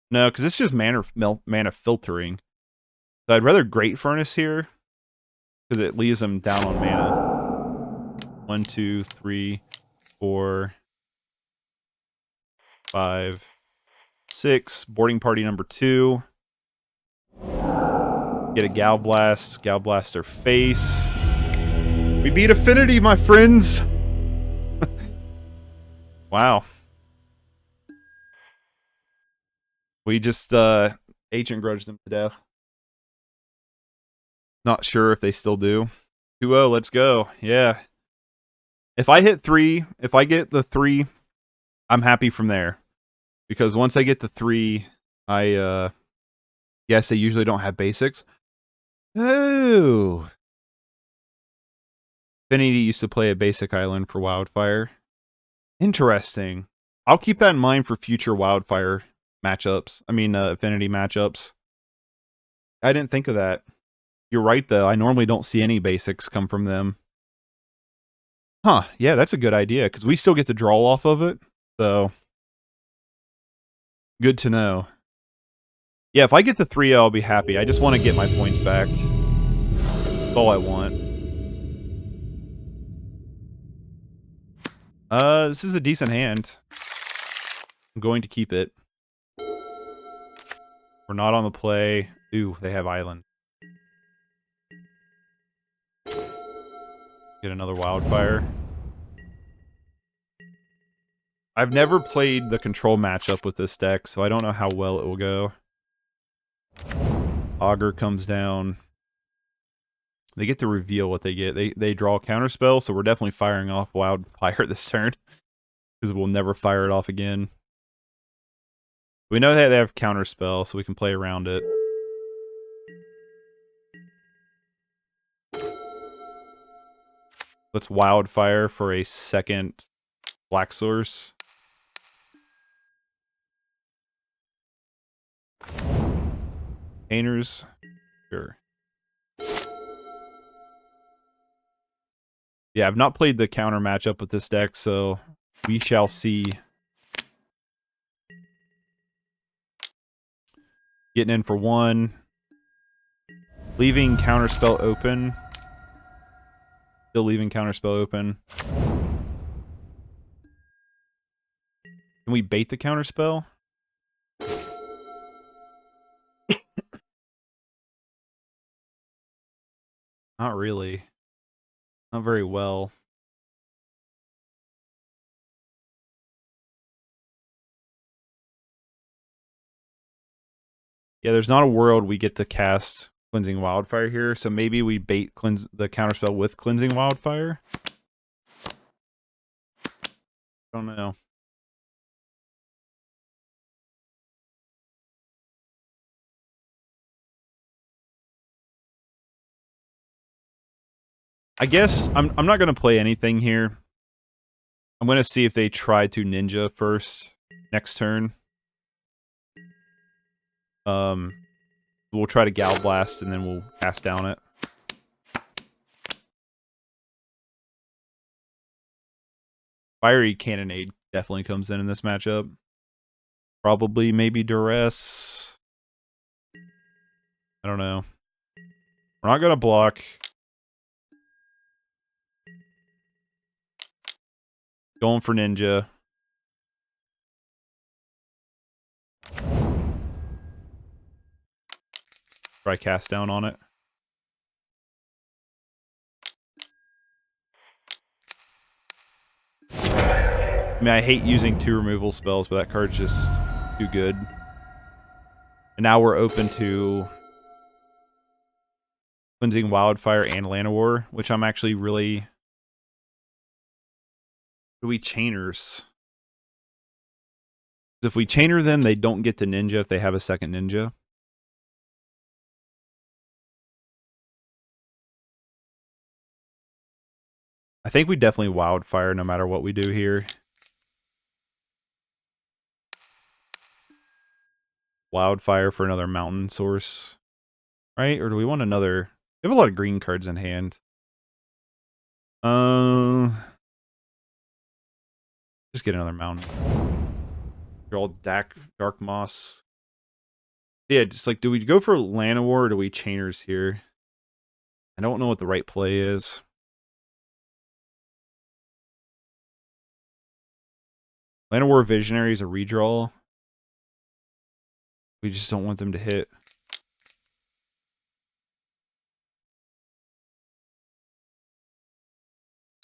No, because it's just mana filtering. So I'd rather Great Furnace here, because it leaves them down on mana. 1, 2, 3, 4, 5, 6. Boarding party number 2. Get a Gal Blast. Gal Blast their face. We beat Affinity, my friends! Wow. We just Ancient Grudged them to death. Not sure if they still do. 2-0, let's go. Yeah. If I hit 3, if I get the 3, I'm happy from there. Because once I get the 3, I guess they usually don't have basics. Oh. Affinity used to play a basic island for Wildfire. Interesting. I'll keep that in mind for future Wildfire matchups. I mean, Affinity matchups. I didn't think of that. You're right, though. I normally don't see any basics come from them. Huh. Yeah, that's a good idea, because we still get to draw off of it. So, good to know. Yeah, if I get the 3-0, I'll be happy. I just want to get my points back. That's all I want. This is a decent hand. I'm going to keep it. We're not on the play. Ooh, they have Island. Get another Wildfire. I've never played the control matchup with this deck, so I don't know how well it will go. Augur comes down. They get to reveal what they get. They draw a counterspell, so we're definitely firing off Wildfire this turn. Because we'll never fire it off again. We know that they have counterspell, so we can play around it. Let's Wildfire for a second black source. Painters. Sure. Yeah, I've not played the counter matchup with this deck, so we shall see. Getting in for 1. Leaving counterspell open. Still leaving counterspell open. Can we bait the counterspell? Not really. Not very well. Yeah, there's not a world we get to cast Cleansing Wildfire here, so maybe we bait the counterspell with Cleansing Wildfire? Don't know. I guess I'm not going to play anything here. I'm going to see if they try to Ninja first next turn. We'll try to Gal Blast and then we'll cast down it. Fiery Cannonade definitely comes in this matchup. Probably maybe Duress. I don't know. We're not going to block. Going for Ninja. Try cast down on it. I mean, I hate using 2 removal spells, but that card's just too good. And now we're open to Cleansing Wildfire and Llanowar, which I'm actually really... Do we Chainers? If we Chainer them, they don't get to Ninja if they have a second Ninja. I think we definitely Wildfire no matter what we do here. Wildfire for another mountain source. Right? Or do we want another? We have a lot of green cards in hand. Just get another mountain. Draw Darkmoss. Yeah, just like, do we go for Llanowar or do we Chainers here? I don't know what the right play is. Llanowar Visionary is a redraw. We just don't want them to hit.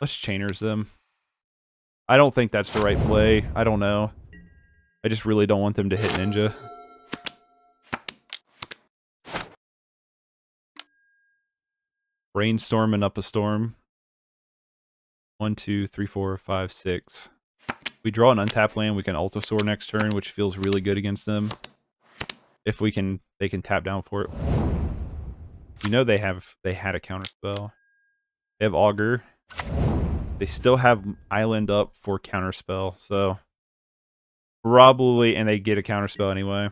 Let's Chainers them. I don't think that's the right play. I don't know. I just really don't want them to hit Ninja. Brainstorm and Up a Storm. 1, 2, 3, 4, 5, 6. We draw an untapped land, we can Altisaur next turn, which feels really good against them. If we can, they can tap down for it. You know they had a counterspell. They have Augur. They still have Island up for counterspell, so probably, and they get a counterspell anyway.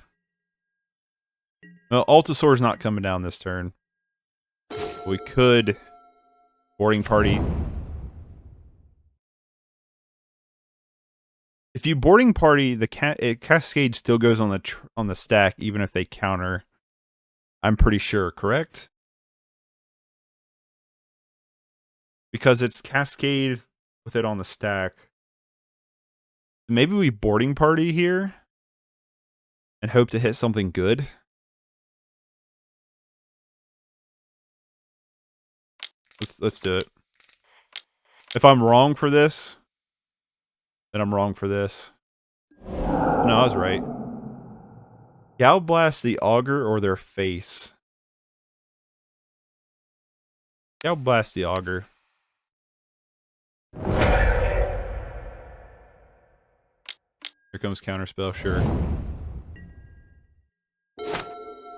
Well, Altisaur's not coming down this turn. We could boarding party. If you boarding party, the Cascade still goes on the stack, even if they counter. I'm pretty sure, correct? Because it's Cascade with it on the stack. Maybe we boarding party here and hope to hit something good. Let's do it. If I'm wrong for this, then I'm wrong for this. No, I was right. Galblast the Augur or their face? Galblast the Augur. Here comes counterspell, sure.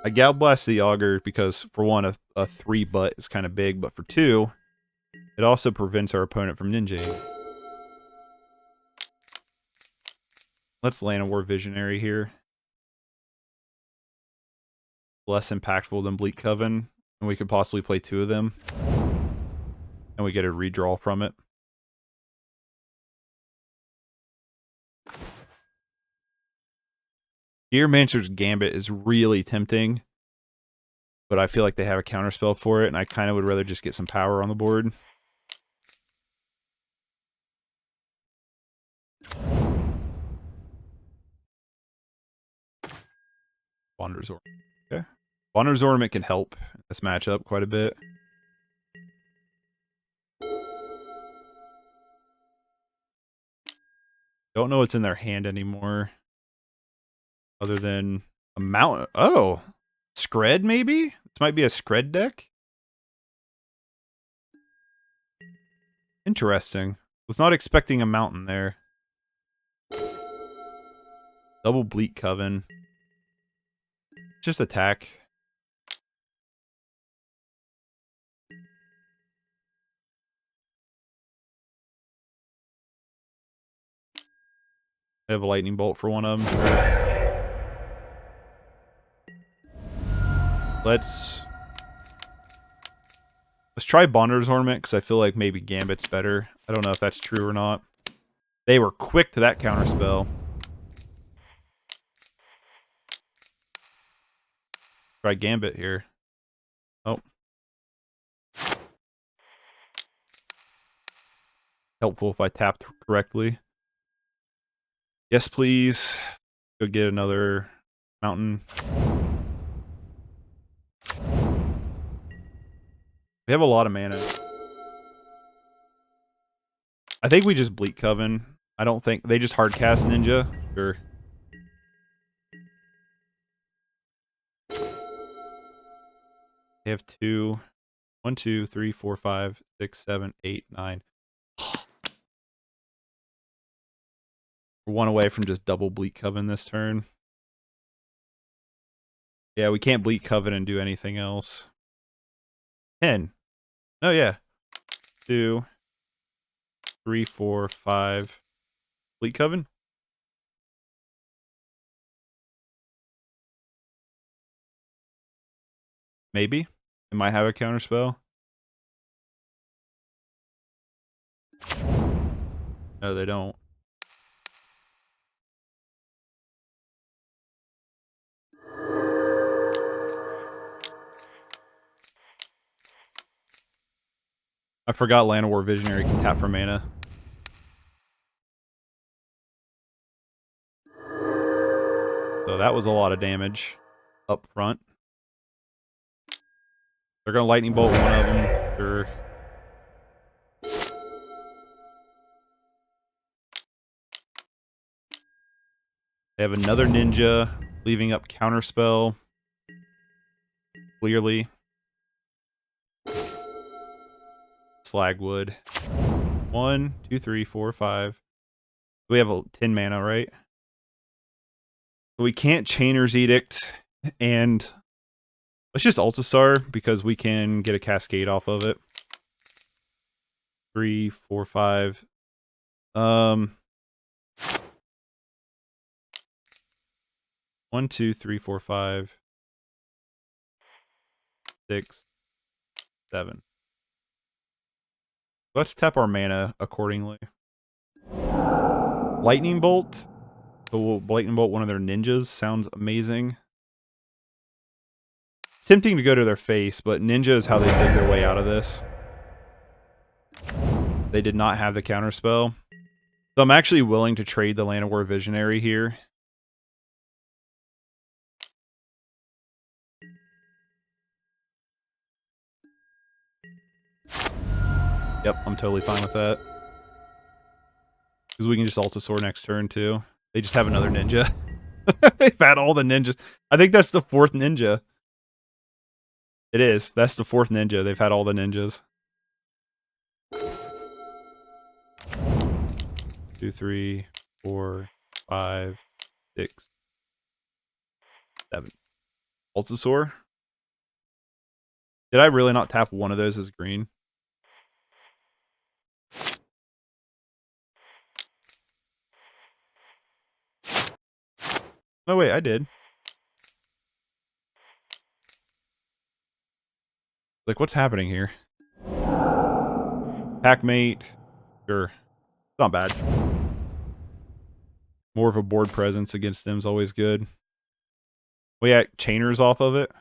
I Galblast the Augur because, for one, a 3 butt is kind of big, but for 2, it also prevents our opponent from ninjaing. Let's Llanowar Visionary here. Less impactful than Bleak Coven, and we could possibly play 2 of them. And we get a redraw from it. Geomancer's Gambit is really tempting, but I feel like they have a counterspell for it, and I kind of would rather just get some power on the board. Wanderer's Ornament. Okay. Wanderer's Ornament can help this matchup quite a bit. Don't know what's in their hand anymore. Other than a mountain. Oh! Skred, maybe? This might be a Skred deck? Interesting. Was not expecting a mountain there. Double Bleak Coven. Just attack. They have a lightning bolt for one of them. Let's try Bonder's Ornament, because I feel like maybe Gambit's better. I don't know if that's true or not. They were quick to that counterspell. Try Gambit here. Oh. Helpful if I tapped correctly. Yes, please. Go get another mountain. We have a lot of mana. I think we just Bleak Coven. I don't think... They just hardcast Ninja. Sure. They have 2. 1, 2, 3, 4, 5, 6, 7, 8, 9. We're 1 away from just double Bleak Coven this turn. Yeah, we can't Bleak Coven and do anything else. 10. Oh, yeah. 2, 3, 4, 5. Bleak Coven? Maybe. It might have a counterspell. No, they don't. I forgot Llanowar Visionary can tap for mana. So that was a lot of damage up front. They're going to Lightning Bolt one of them. Sure. They have another ninja, leaving up counterspell. Clearly. Slagwood. 1, 2, 3, 4, 5. We have a 10 mana, right? So we can't Chainer's Edict, and let's just Altisaur because we can get a Cascade off of it. 3, 4, 5. 1, 2, 3, 4, 5, 6, 7. Let's tap our mana accordingly. Lightning Bolt. So we'll Lightning Bolt one of their ninjas. Sounds amazing. It's tempting to go to their face, but ninja is how they dig their way out of this. They did not have the counterspell. So I'm actually willing to trade the Llanowar Visionary here. Yep, I'm totally fine with that. Because we can just Altisaur next turn, too. They just have another ninja. They've had all the ninjas. I think that's the 4th ninja. It is. That's the 4th ninja. They've had all the ninjas. 2, 3, 4, 5, 6, 7. Altisaur? Did I really not tap one of those as green? No, wait, I did. Like, what's happening here? Packmate. Sure. It's not bad. More of a board presence against them is always good. We got Chainers off of it.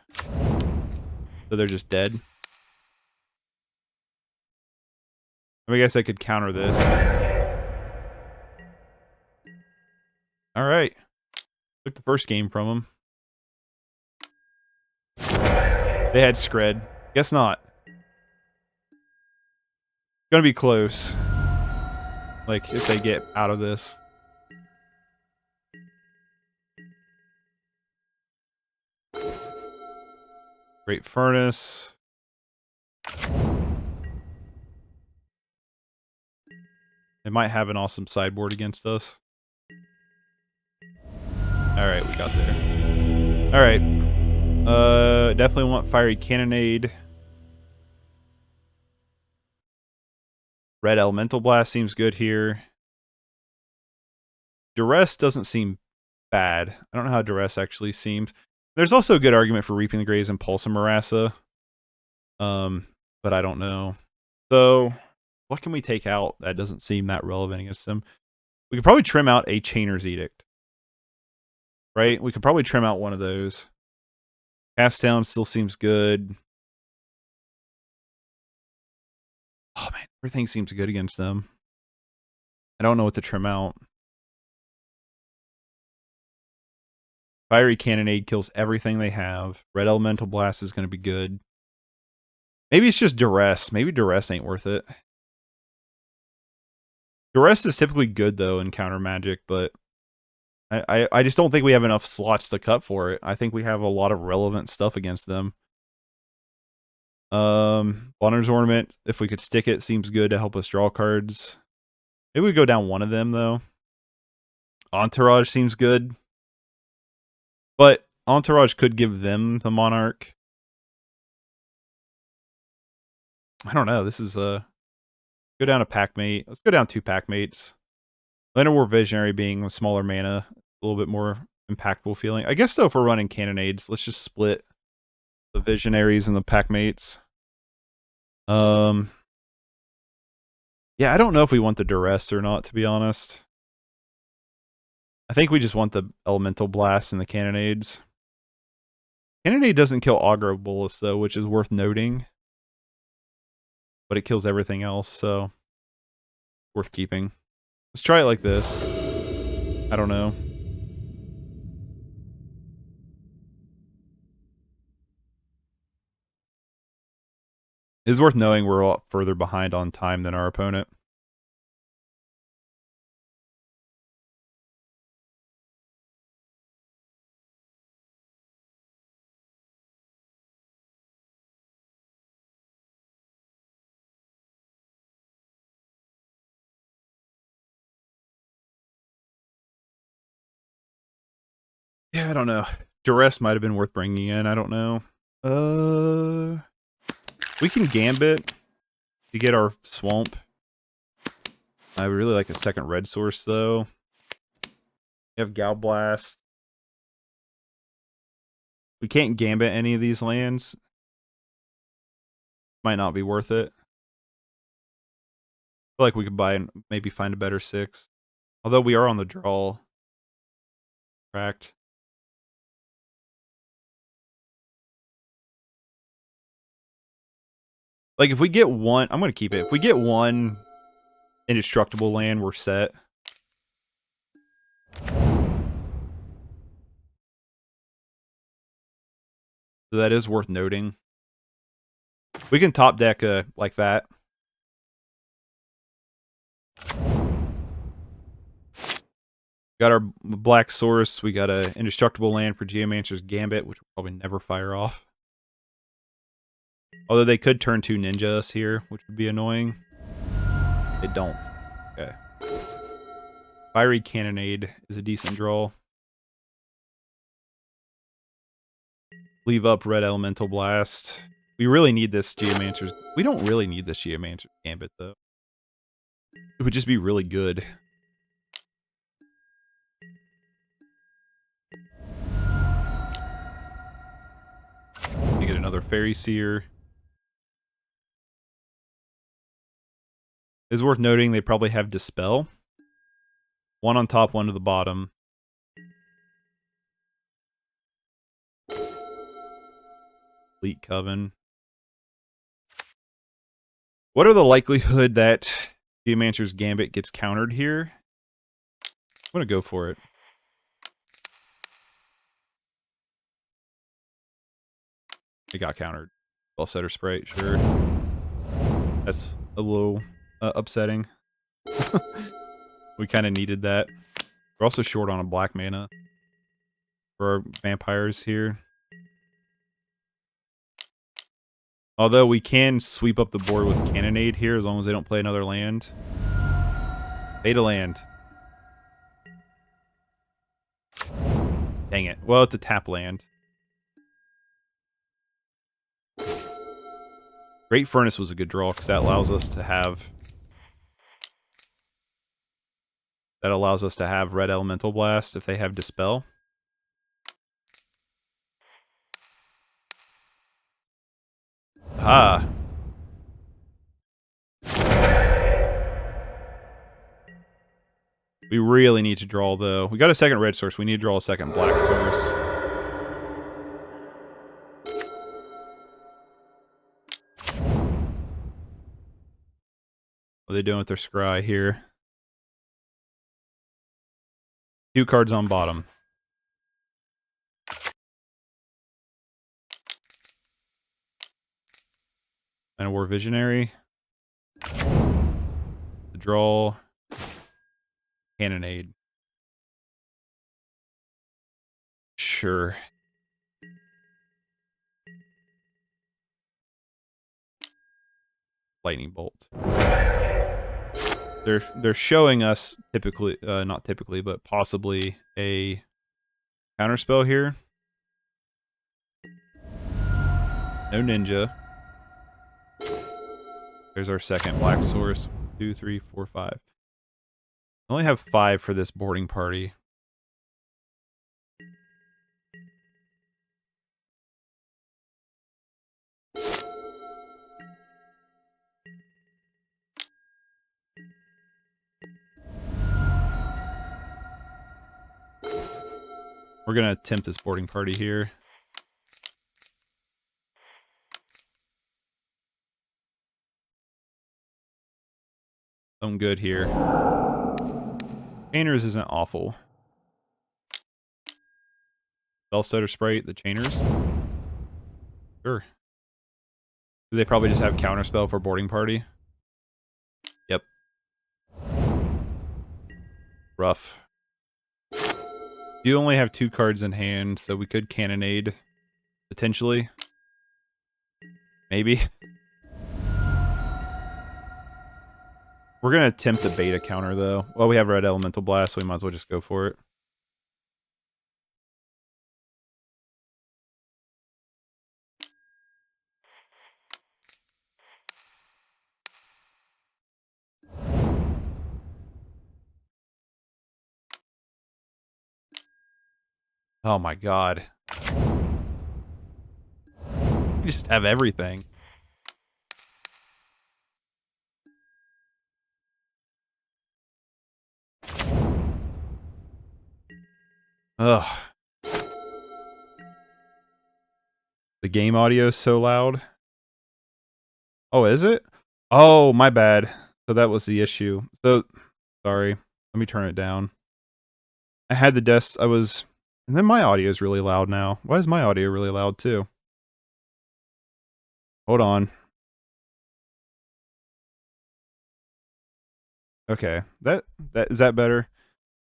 So they're just dead. I guess I could counter this. Alright. Took the first game from them. They had Scred. Guess not. Gonna be close. Like, if they get out of this. Great Furnace. They might have an awesome sideboard against us. Alright, we got there. Alright. Definitely want Fiery Cannonade. Red Elemental Blast seems good here. Duress doesn't seem bad. I don't know how Duress actually seems. There's also a good argument for Reaping the Graves and Pulse of Murasa. But I don't know. So, what can we take out that doesn't seem that relevant against them? We could probably trim out a Chainer's Edict. Right? We could probably trim out one of those. Cast Down still seems good. Oh man, everything seems good against them. I don't know what to trim out. Fiery Cannonade kills everything they have. Red Elemental Blast is going to be good. Maybe it's just Duress. Maybe Duress ain't worth it. Duress is typically good, though, in counter magic, but I just don't think we have enough slots to cut for it. I think we have a lot of relevant stuff against them. Bonner's Ornament, if we could stick it, seems good to help us draw cards. Maybe we go down one of them, though. Entourage seems good. But Entourage could give them the Monarch. I don't know. This is go down a Packmate. Let's go down 2 Packmates. Llanowar Visionary being a smaller mana, a little bit more impactful feeling. I guess though, if we're running Cannonades, let's just split the Visionaries and the Packmates. Yeah, I don't know if we want the Duress or not, to be honest. I think we just want the Elemental Blast and the Cannonades. Cannonade doesn't kill Aggro Bullets, though, which is worth noting. But it kills everything else, so worth keeping. Let's try it like this. I don't know. It's worth knowing we're a lot further behind on time than our opponent. Yeah, I don't know. Duress might have been worth bringing in. I don't know. We can Gambit to get our Swamp. I really like a second red source, though. We have Gal Blast. We can't Gambit any of these lands. Might not be worth it. I feel like we could buy and maybe find a better 6. Although we are on the draw track. Like, if we get one... I'm going to keep it. If we get one indestructible land, we're set. So that is worth noting. We can top deck like that. Got our black source. We got a indestructible land for Geomancer's Gambit, which will probably never fire off. Although they could turn 2 ninja us here, which would be annoying. They don't. Okay. Fiery Cannonade is a decent draw. Leave up red Elemental Blast. We really need this Geomancer's... We don't really need this Geomancer's Gambit, though. It would just be really good. You get another Fairy Seer. It's worth noting they probably have Dispel. One on top, one to the bottom. Bleak Coven. What are the likelihood that Geomancer's Gambit gets countered here? I'm going to go for it. It got countered. Spell Setter Sprite, sure. That's a little upsetting. We kind of needed that. We're also short on a black mana for our vampires here. Although we can sweep up the board with Cannonade here as long as they don't play another land. Beta land. Dang it. Well, it's a tap land. Great Furnace was a good draw because that allows us to have... That allows us to have red Elemental Blast if they have Dispel. Ah. We really need to draw, though. We got a second red source. We need to draw a second black source. What are they doing with their scry here? 2 cards on bottom. Llanowar Visionary. The draw. Cannonade. Sure. Lightning Bolt. They're showing us typically, not typically, but possibly a counterspell here. No ninja. There's our second black source. 2, 3, 4, 5. I only have 5 for this boarding party. We're gonna attempt this boarding party here. I'm good here. Chainers isn't awful. Spellstutter Sprite, the Chainers? Sure. Do they probably just have counterspell for boarding party? Yep. Rough. You only have 2 cards in hand, so we could Cannonade. Potentially. Maybe. We're gonna attempt the beta counter, though. Well, we have Red Elemental Blast, so we might as well just go for it. Oh my god. We just have everything. Ugh. The game audio is so loud. Oh, is it? Oh, my bad. So that was the issue. So, sorry. Let me turn it down. I had the desk, and then my audio is really loud now. Why is my audio really loud too? Hold on. Okay, is that better?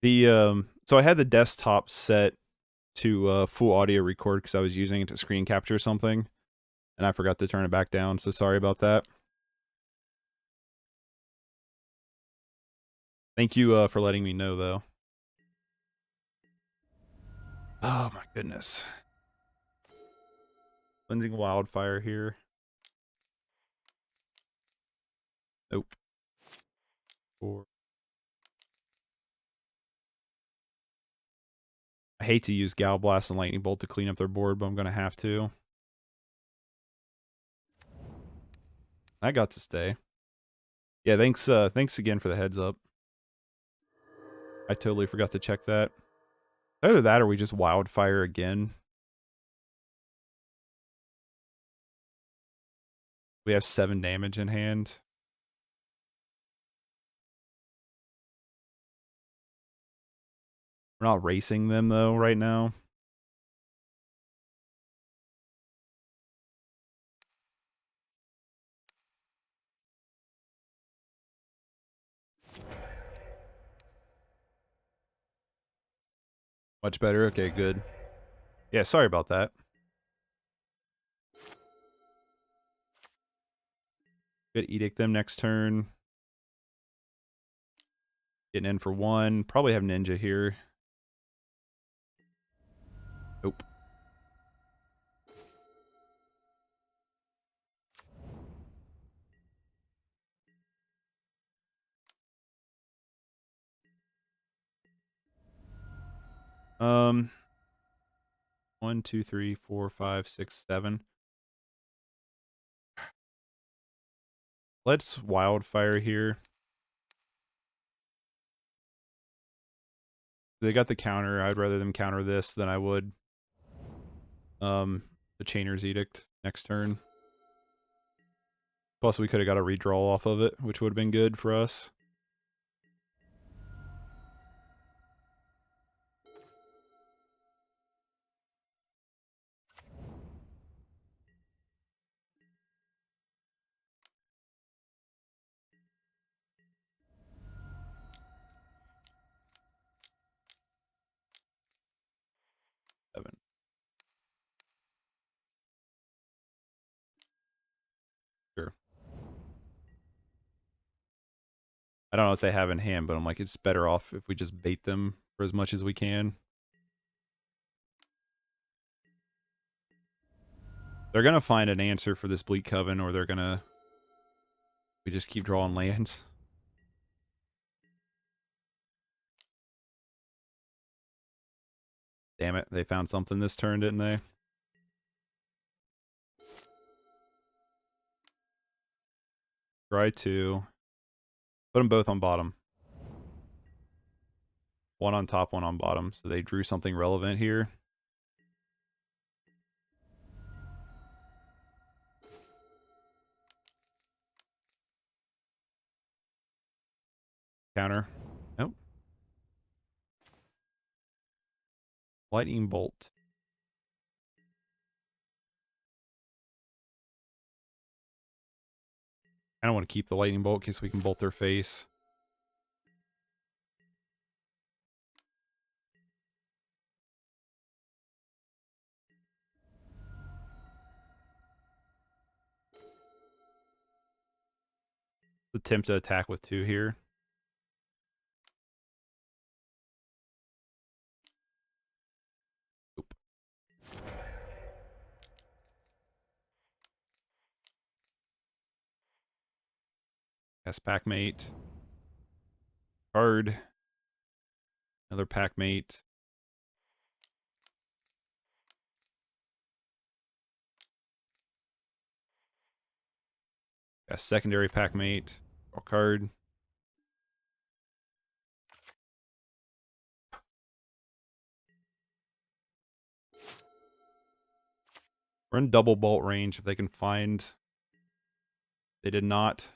So I had the desktop set to full audio record because I was using it to screen capture something, and I forgot to turn it back down, so sorry about that. Thank you for letting me know, though. Oh my goodness. Cleansing Wildfire here. Nope. 4. I hate to use Gal Blast and Lightning Bolt to clean up their board, but I'm gonna have to. I got to stay. Yeah, thanks again for the heads up. I totally forgot to check that. Either that or we just Wildfire again. We have 7 damage in hand. We're not racing them, though, right now. Much better? Okay, good. Yeah, sorry about that. Good Edict them next turn. Getting in for 1. Probably have Ninja here. Nope. Um, 1, 2, 3, 4, 5, 6, 7. Let's Wildfire here. They got the counter. I'd rather them counter this than I would the Chainer's Edict next turn. Plus, we could have got a redraw off of it, which would have been good for us. Seven. Sure. I don't know what they have in hand, but I'm like, it's better off if we just bait them for as much as we can. They're going to find an answer for this Bleak Coven, or they're going to... We just keep drawing lands. Damn it, they found something this turn, didn't they? Try to... Put them both on bottom. One on top, one on bottom. So they drew something relevant here. Counter. Nope. Lightning bolt. I don't want to keep the lightning bolt in case we can bolt their face. Attempt to attack with 2 here. Oop. That's Packmate. Card. Another Packmate. A secondary Packmate. Draw card. We're in double bolt range if they can find. They did not.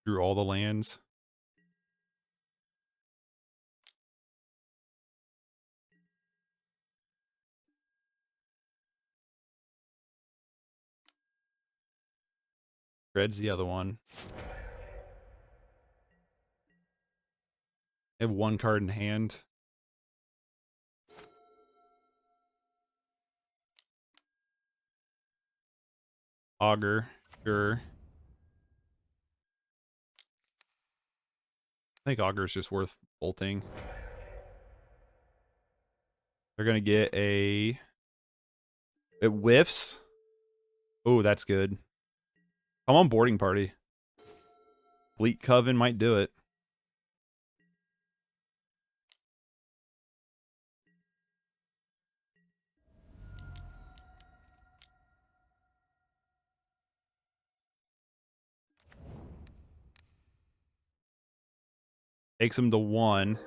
Drew all the lands. Red's the other one. They have 1 card in hand. Augur, sure. I think Augur is just worth bolting. They're going to get a... It whiffs. Oh, that's good. Come on, boarding party. Bleak Coven might do it. Takes them to 1.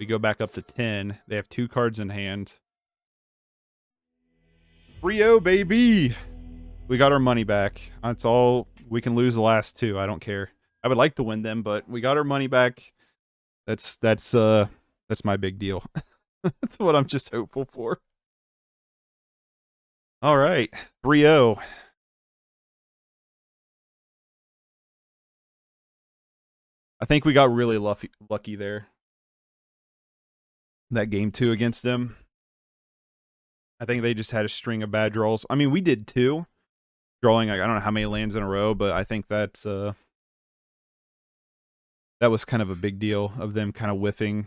We go back up to 10. They have 2 cards in hand. 3-0, baby! We got our money back. That's all. We can lose the last 2. I don't care. I would like to win them, but we got our money back. That's my big deal. That's what I'm just hopeful for. All right, 3-0. I think we got really lucky there. That game 2 against them. I think they just had a string of bad draws. I mean, we did too. Drawing, like, I don't know how many lands in a row, but I think that's that was kind of a big deal of them kind of whiffing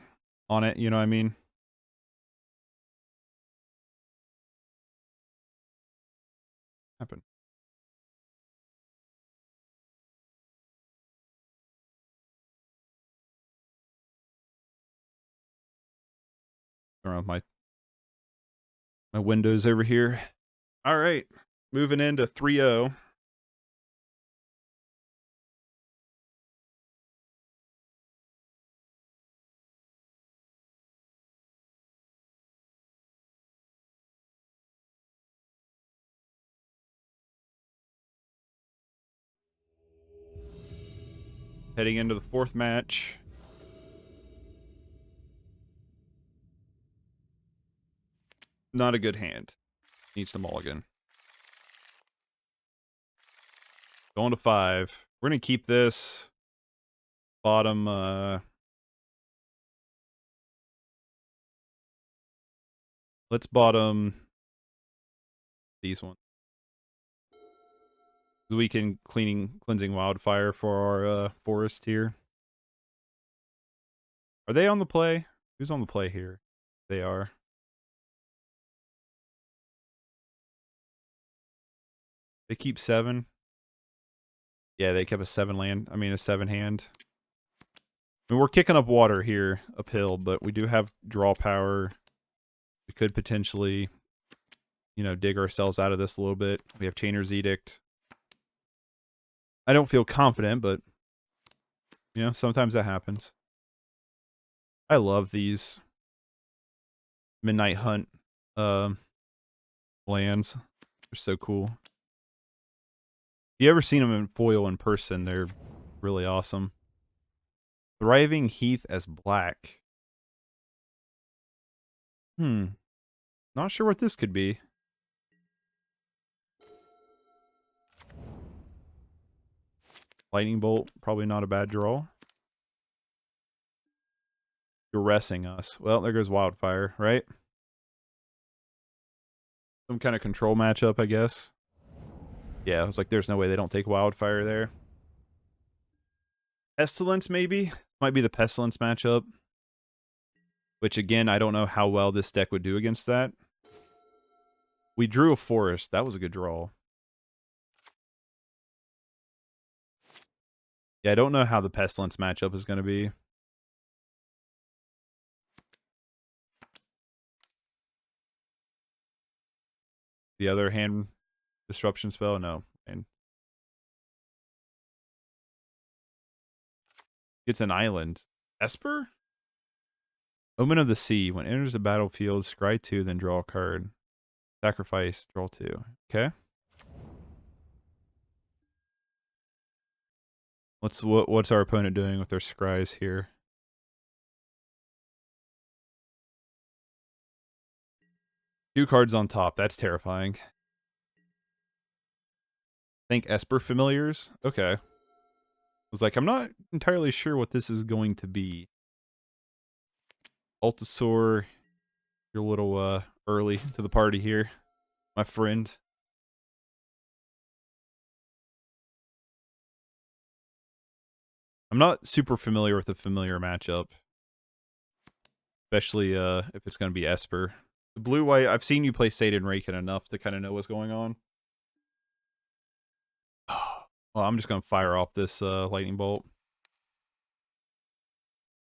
on it, you know what I mean? Happen. Around my windows over here. All right, moving into 3-0. Heading into the 4th match. Not a good hand. Needs to mulligan. Going to 5. We're going to keep this bottom. Let's bottom these ones. So we can cleansing wildfire for our forest here. Are they on the play? Who's on the play here? They are. They keep 7. Yeah, they kept a 7 land. I mean, a 7 hand. I mean, we're kicking up water here uphill, but we do have draw power. We could potentially you know, dig ourselves out of this a little bit. We have Chainer's Edict. I don't feel confident, but, you know, sometimes that happens. I love these Midnight Hunt lands. They're so cool. If you ever seen them in foil in person, they're really awesome. Thriving Heath as black. Not sure what this could be. Lightning Bolt, probably not a bad draw. Duressing us. Well, there goes Wildfire, right? Some kind of control matchup, I guess. Yeah, I was like, there's no way they don't take Wildfire there. Pestilence, maybe? Might be the Pestilence matchup. Which, again, I don't know how well this deck would do against that. We drew a Forest. That was a good draw. Yeah, I don't know how the Pestilence matchup is going to be. The other hand disruption spell? No. And it's an island. Esper? Omen of the Sea. When it enters the battlefield, scry 2, then draw a card. Sacrifice, draw 2. Okay. What's our opponent doing with their scries here? Two cards on top. That's terrifying. Think Esper familiars? Okay. I was like, I'm not entirely sure what this is going to be. Altisaur, you're a little early to the party here, my friend. I'm not super familiar with the familiar matchup. Especially if it's going to be Esper. The blue-white, I've seen you play Satan Raken enough to kind of know what's going on. Well, I'm just going to fire off this lightning bolt.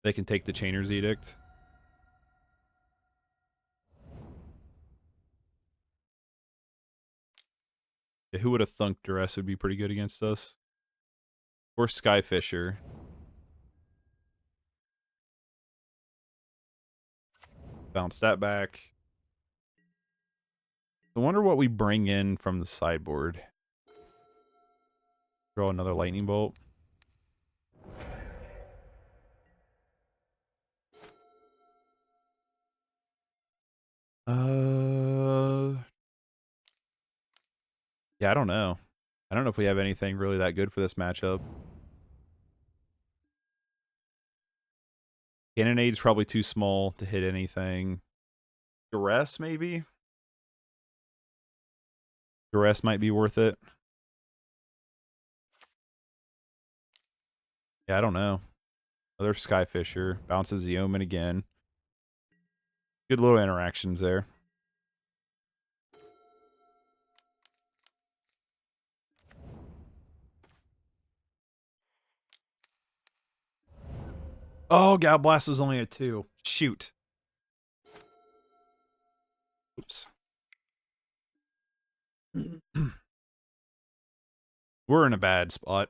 They can take the Chainer's Edict. Yeah, who would have thunk Duress would be pretty good against us? Or Skyfisher. Bounce that back. I wonder what we bring in from the sideboard. Draw another lightning bolt. Yeah, I don't know. I don't know if we have anything really that good for this matchup. Cannonade's probably too small to hit anything. Duress, maybe? Duress might be worth it. Yeah, I don't know. Another Skyfisher. Bounces the Omen again. Good little interactions there. Oh, Gal Blast was only a 2. Shoot. Oops. We're in a bad spot.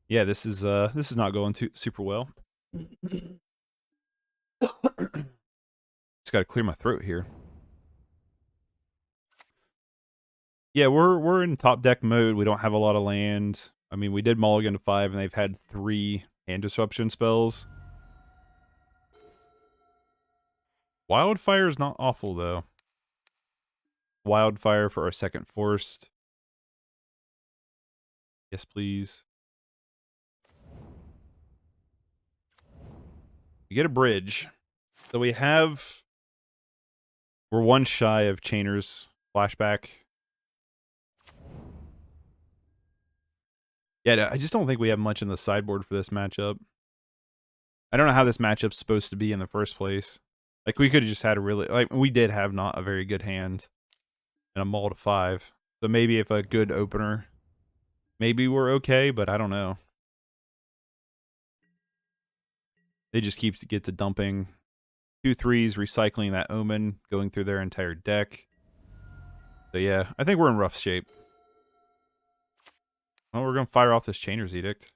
Yeah, this is not going too super well. Just got to clear my throat here. Yeah, we're in top deck mode. We don't have a lot of land. I mean, we did mulligan to 5, and they've had 3 hand disruption spells. Wildfire is not awful, though. Wildfire for our second Forest. Yes, please. We get a bridge. So we have... We're one shy of Chainer's flashback. Yeah, I just don't think we have much in the sideboard for this matchup. I don't know how this matchup's supposed to be in the first place. Like, we could have just had a really... Like, we did have not a very good hand. And a mull to 5. So maybe if a good opener... Maybe we're okay, but I don't know. They just get to dumping 2/3s, recycling that Omen, going through their entire deck. So yeah, I think we're in rough shape. Well, we're going to fire off this Chainer's Edict.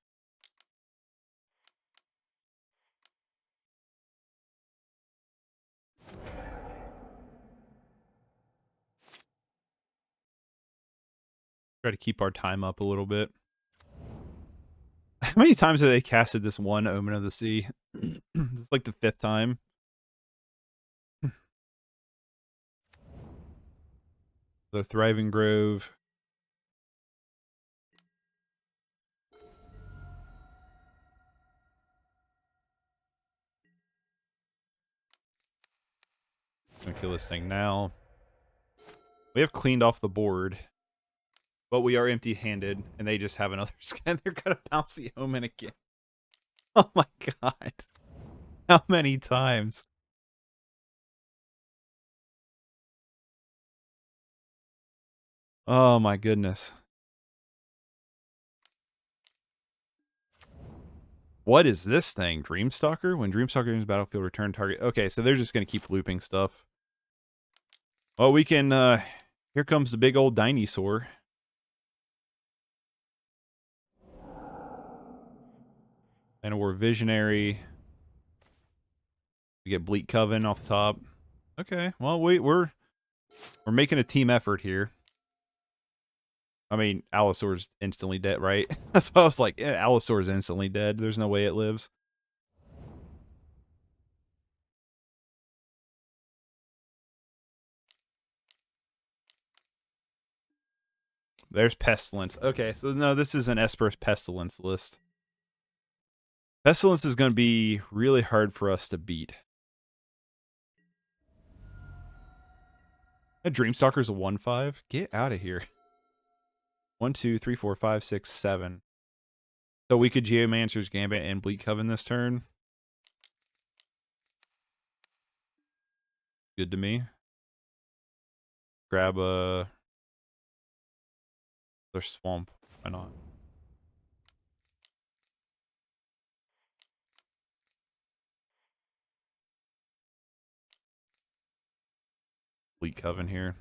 Try to keep our time up a little bit. How many times have they casted this one Omen of the Sea? It's like the 5th time. The Thriving Grove. I'm gonna kill this thing now. We have cleaned off the board, but we are empty-handed, and they just have another scan. They're gonna bounce the Omen again. Oh my god. How many times? Oh my goodness. What is this thing? Dreamstalker? When Dreamstalker enters battlefield, return target. Okay, so they're just gonna keep looping stuff. Well, we can, here comes the big old dinosaur. Llanowar Visionary. We get Bleak Coven off the top. Okay, well, we're making a team effort here. I mean, Altisaur's instantly dead, right? That's why I was like, yeah, Altisaur's instantly dead. There's no way it lives. There's Pestilence. Okay, so no, this is an Esper's Pestilence list. Pestilence is going to be really hard for us to beat. A Dreamstalker's a 1/5? Get out of here. 1, 2, 3, 4, 5, 6, 7. So we could Geomancer's Gambit and Bleak Coven this turn. Good to me. Grab a... their Swamp. Why not? Bleak Coven here.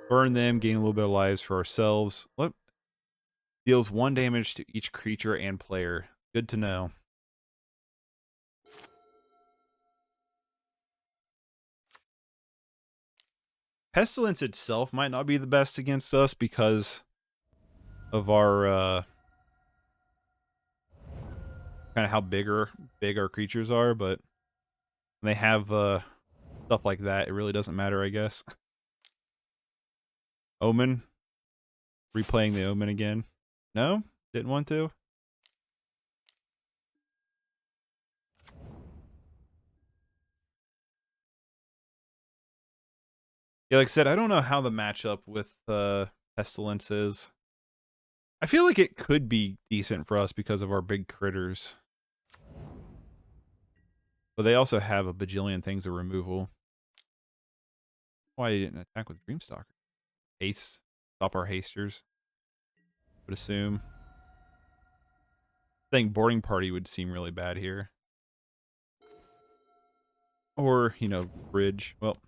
Burn them, gain a little bit of lives for ourselves. What? Deals 1 damage to each creature and player. Good to know. Pestilence itself might not be the best against us because of our kind of how big our creatures are, but when they have stuff like that, it really doesn't matter, I guess. Omen. Replaying the Omen again. No? Didn't want to? Yeah, like I said, I don't know how the matchup with Pestilence is. I feel like it could be decent for us because of our big critters. But they also have a bajillion things of removal. Why you didn't attack with Dreamstalker? Haste. Stop our hasters. Would assume. I think Boarding Party would seem really bad here. Or, you know, Bridge. Well,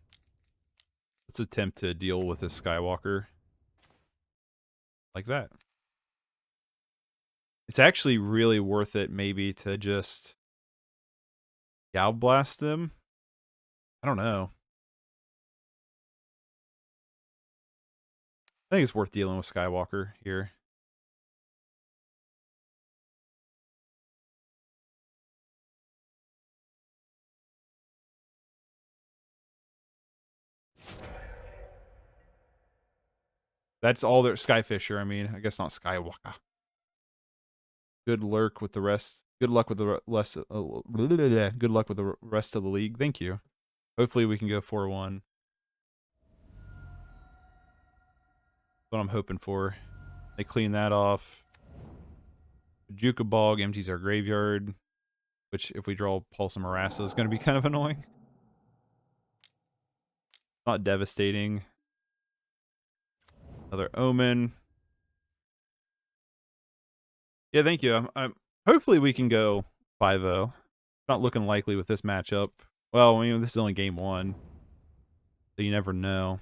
let's attempt to deal with this Skywalker. Like that. It's actually really worth it maybe to just Gal Blast them. I don't know. I think it's worth dealing with Skywalker here. That's all their Skyfisher, I mean. I guess not Skywalker. Good lurk with the rest. Good luck with the rest. Good luck with the rest of the league. Thank you. Hopefully we can go 4-1. That's what I'm hoping for. They clean that off. Juka Bog empties our graveyard, which if we draw Pulse of Murasa is going to be kind of annoying. Not devastating. Another Omen. Yeah, thank you. I'm hopefully we can go 5-0. Not looking likely with this matchup. Well, I mean, this is only game 1. So you never know.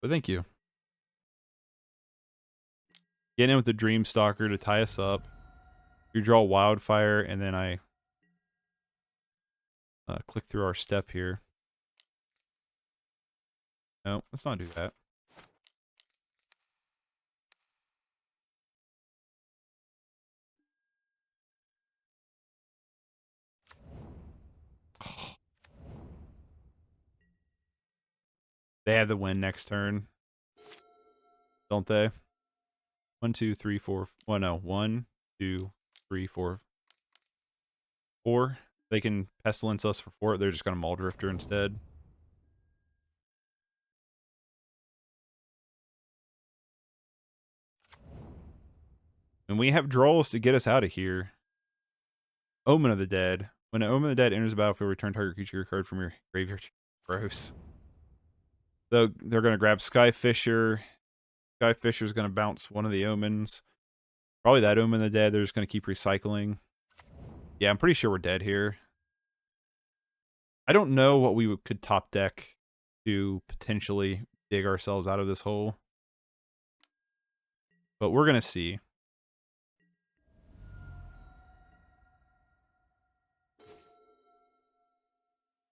But thank you. Get in with the Dreamstalker to tie us up. You draw Wildfire, and then I click through our step here. No, let's not do that. They have the win next turn, don't they? 1, 2, 3, 4. Well, no. 1, 2, 3, 4. 4. They can Pestilence us for 4. They're just going to Maul Drifter instead. And we have draws to get us out of here. Omen of the Dead. When an Omen of the Dead enters the battlefield, return target creature card from your graveyard. Gross. So they're going to grab Skyfisher. Skyfisher is going to bounce one of the Omens. Probably that Omen of the Dead. They're just going to keep recycling. Yeah, I'm pretty sure we're dead here. I don't know what we could top deck to potentially dig ourselves out of this hole. But we're going to see.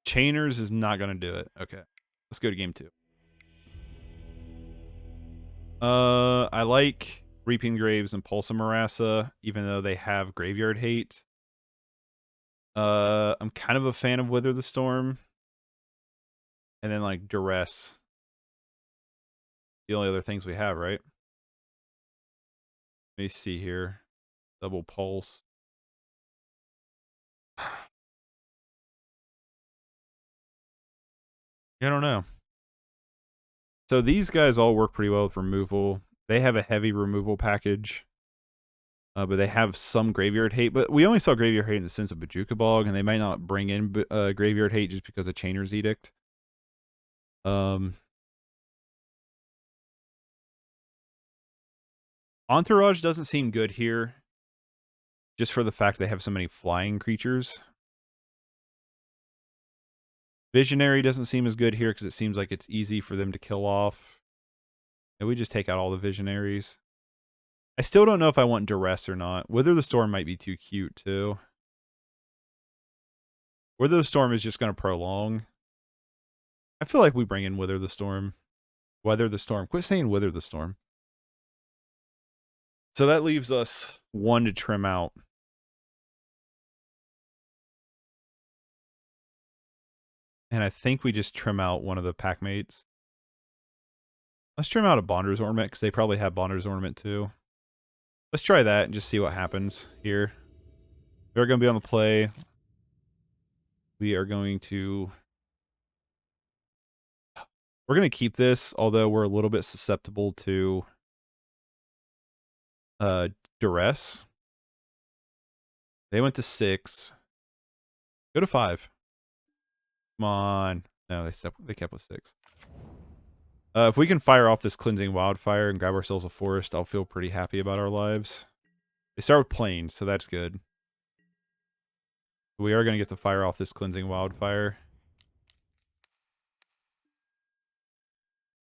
Chainers is not going to do it. Okay. Let's go to game 2. I like Reaping Graves and Pulse of Murasa, even though they have graveyard hate. I'm kind of a fan of Wither the Storm. And then like Duress. The only other things we have, right? Let me see here. Double Pulse. I don't know. So these guys all work pretty well with removal. They have a heavy removal package. But they have some graveyard hate. But we only saw graveyard hate in the sense of Bojuka Bog, and they might not bring in graveyard hate just because of Chainer's Edict. Entourage doesn't seem good here, just for the fact they have so many flying creatures. Visionary doesn't seem as good here because it seems like it's easy for them to kill off. And we just take out all the Visionaries. I still don't know if I want Duress or not. Wither the Storm might be too cute, too. Wither the Storm is just going to prolong. I feel like we bring in Wither the Storm. Weather the Storm. Quit saying Wither the Storm. So that leaves us 1 to trim out. And I think we just trim out one of the Packmates. Let's trim out a Bonder's Ornament, because they probably have Bonder's Ornament too. Let's try that and just see what happens here. We're going to be on the play. We are going to... We're going to keep this, although we're a little bit susceptible to Duress. They went to 6. Go to 5. Come on. No, they kept with 6. If we can fire off this Cleansing Wildfire and grab ourselves a forest, I'll feel pretty happy about our lives. They start with Plains, so that's good. We are going to get to fire off this Cleansing Wildfire.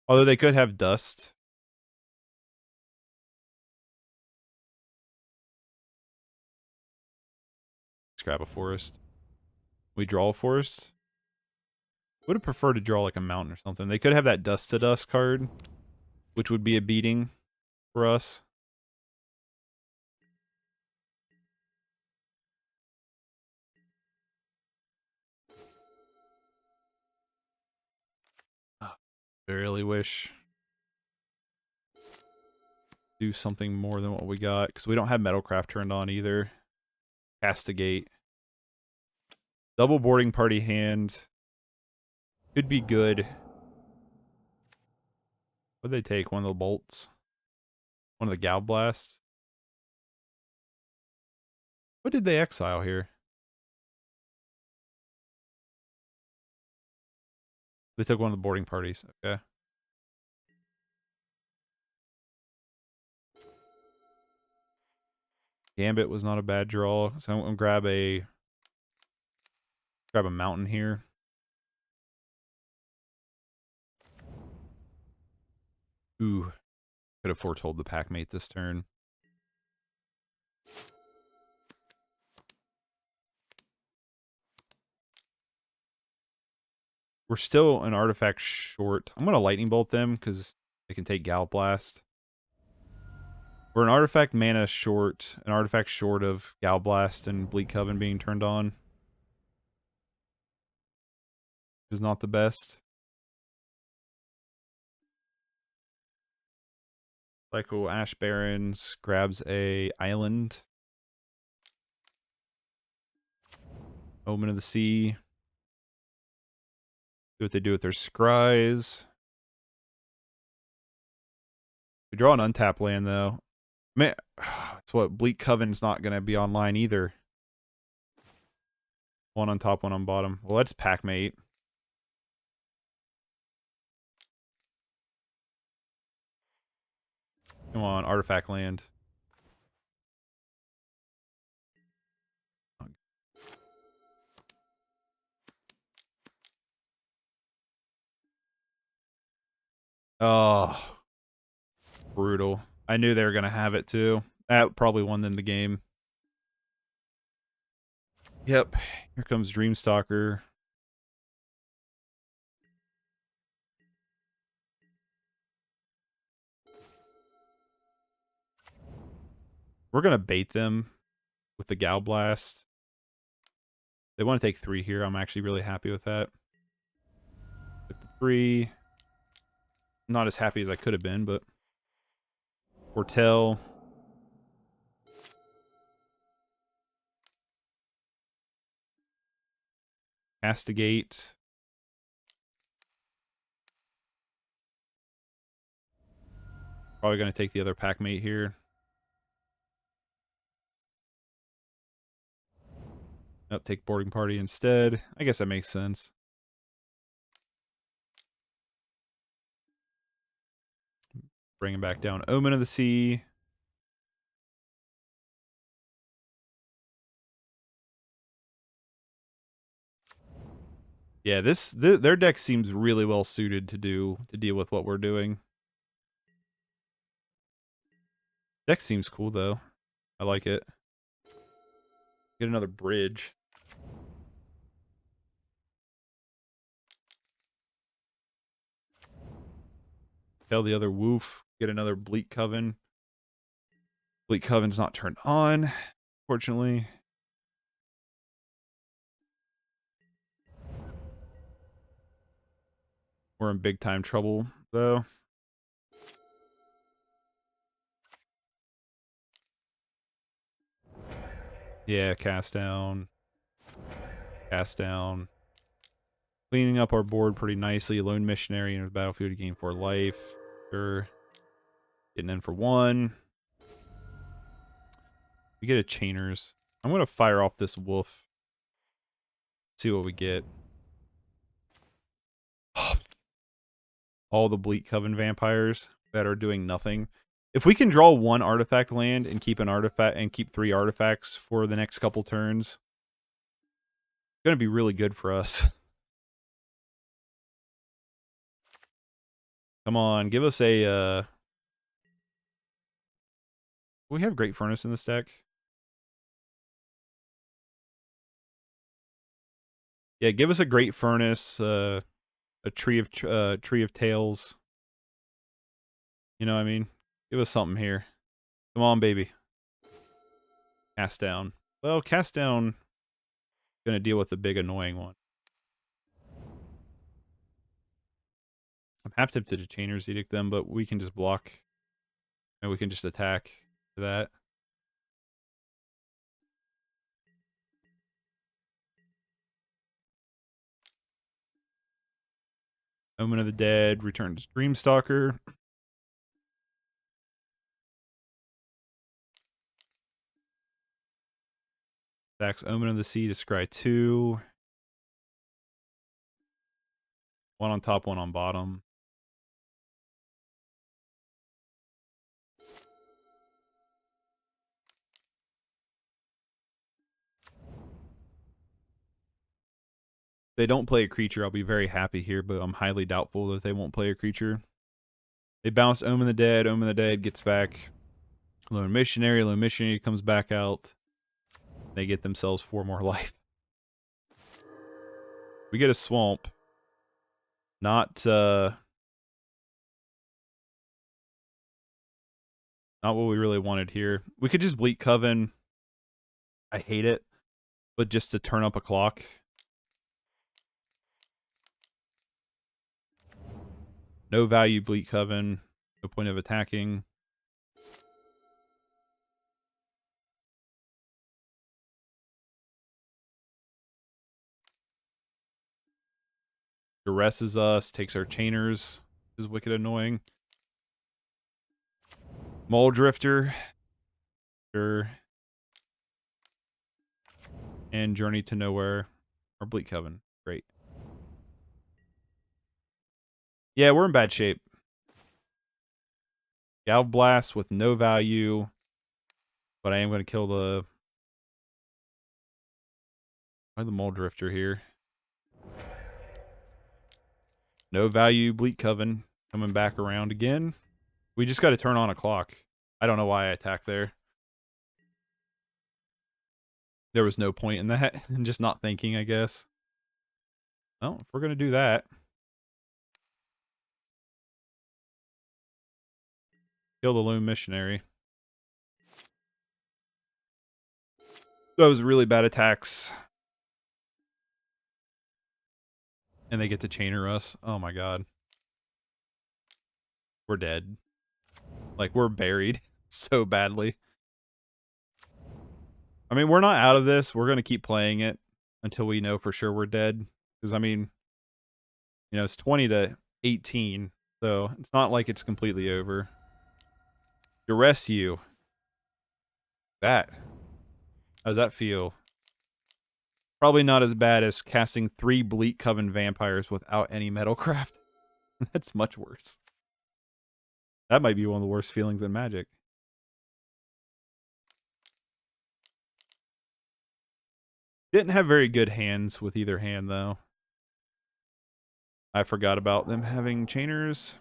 Although they could have Dust. Let's grab a forest. We draw a forest. Would have preferred to draw like a mountain or something. They could have that Dust to Dust card, which would be a beating for us. Barely wish do something more than what we got, because we don't have Metalcraft turned on either. Castigate. Double Boarding Party hand. Could be good. What'd they take? One of the bolts? One of the Galvanic Blasts? What did they exile here? They took one of the boarding parties. Okay. Gambit was not a bad draw. So I'm gonna grab a mountain here. Ooh, could have foretold the Packmate this turn. We're still an artifact short. I'm gonna lightning bolt them because they can take Galvanic Blast. We're an artifact mana short, an artifact short of Galvanic Blast and Bleak Coven being turned on. Is not the best. Cycle Ash Barrens grabs a island. Omen of the Sea. Do what they do with their scries. We draw an untapped land though. Man, it's what Bleak Coven's not gonna be online either. One on top, one on bottom. Well, let's Packmate. Come on, artifact land. Oh, brutal. I knew they were going to have it too. That probably won them the game. Yep. Here comes Dreamstalker. We're going to bait them with the Gal Blast. They want to take 3 here. I'm actually really happy with that. With the 3. Not as happy as I could have been, but Foretell. Castigate. Probably going to take the other Packmate here. Nope, take Boarding Party instead. I guess that makes sense. Bring him back down. Omen of the Sea. Yeah, their deck seems really well suited to deal with what we're doing. Deck seems cool though. I like it. Get another bridge. Tell the other woof. Get another Bleak Coven. Bleak Coven's not turned on, fortunately. We're in big time trouble though. Yeah, cast down. Cast down. Cleaning up our board pretty nicely. Lone Missionary in the battlefield to gain 4 life. Sure. Getting in for 1. We get a Chainers. I'm going to fire off this wolf. See what we get. All the Bleak Coven vampires that are doing nothing. If we can draw 1 artifact land and keep an artifact and keep 3 artifacts for the next couple turns, it's going to be really good for us. Come on, give us a we have Great Furnace in this deck. Yeah, give us a Great Furnace, a Tree of Tales. You know what I mean? Give us something here. Come on, baby. Cast down. Well, cast down gonna deal with the big annoying one. I'm half tempted to Chainer's Edict them, but we can just block and we can just attack that. Omen of the Dead returns Dreamstalker. Stacks Omen of the Sea to scry 2. 1 on top, 1 on bottom. they don't play a creature, I'll be very happy here, but I'm highly doubtful that they won't play a creature. They bounce Omen the Dead. Omen the Dead gets back Lone Missionary. Lone Missionary comes back out. They get themselves 4 more life. We get a Swamp. Not what we really wanted here. We could just Bleak Coven. I hate it, but just to turn up a clock. No value Bleak Coven. No point of attacking. Duresses us, takes our chainers. Is wicked annoying. Mole Drifter. Sure. And Journey to Nowhere. Or Bleak Coven. Great. Yeah, we're in bad shape. Galvanic Blast with no value. But I am going to kill the... Why the Mole Drifter here? No value Bleak Coven. Coming back around again. We just got to turn on a clock. I don't know why I attacked there. There was no point in that. And just not thinking, I guess. Well, if we're going to do that. Kill the Lone Missionary. Those really bad attacks. And they get to chainer us. Oh my god. We're dead. Like, we're buried so badly. I mean, we're not out of this. We're going to keep playing it until we know for sure we're dead. Because, I mean, you know, it's 20 to 18. So, it's not like it's completely over. Duress you. That. How does that feel? Probably not as bad as casting 3 Bleak Coven vampires without any Metalcraft. That's much worse. That might be one of the worst feelings in Magic. Didn't have very good hands with either hand, though. I forgot about them having chainers.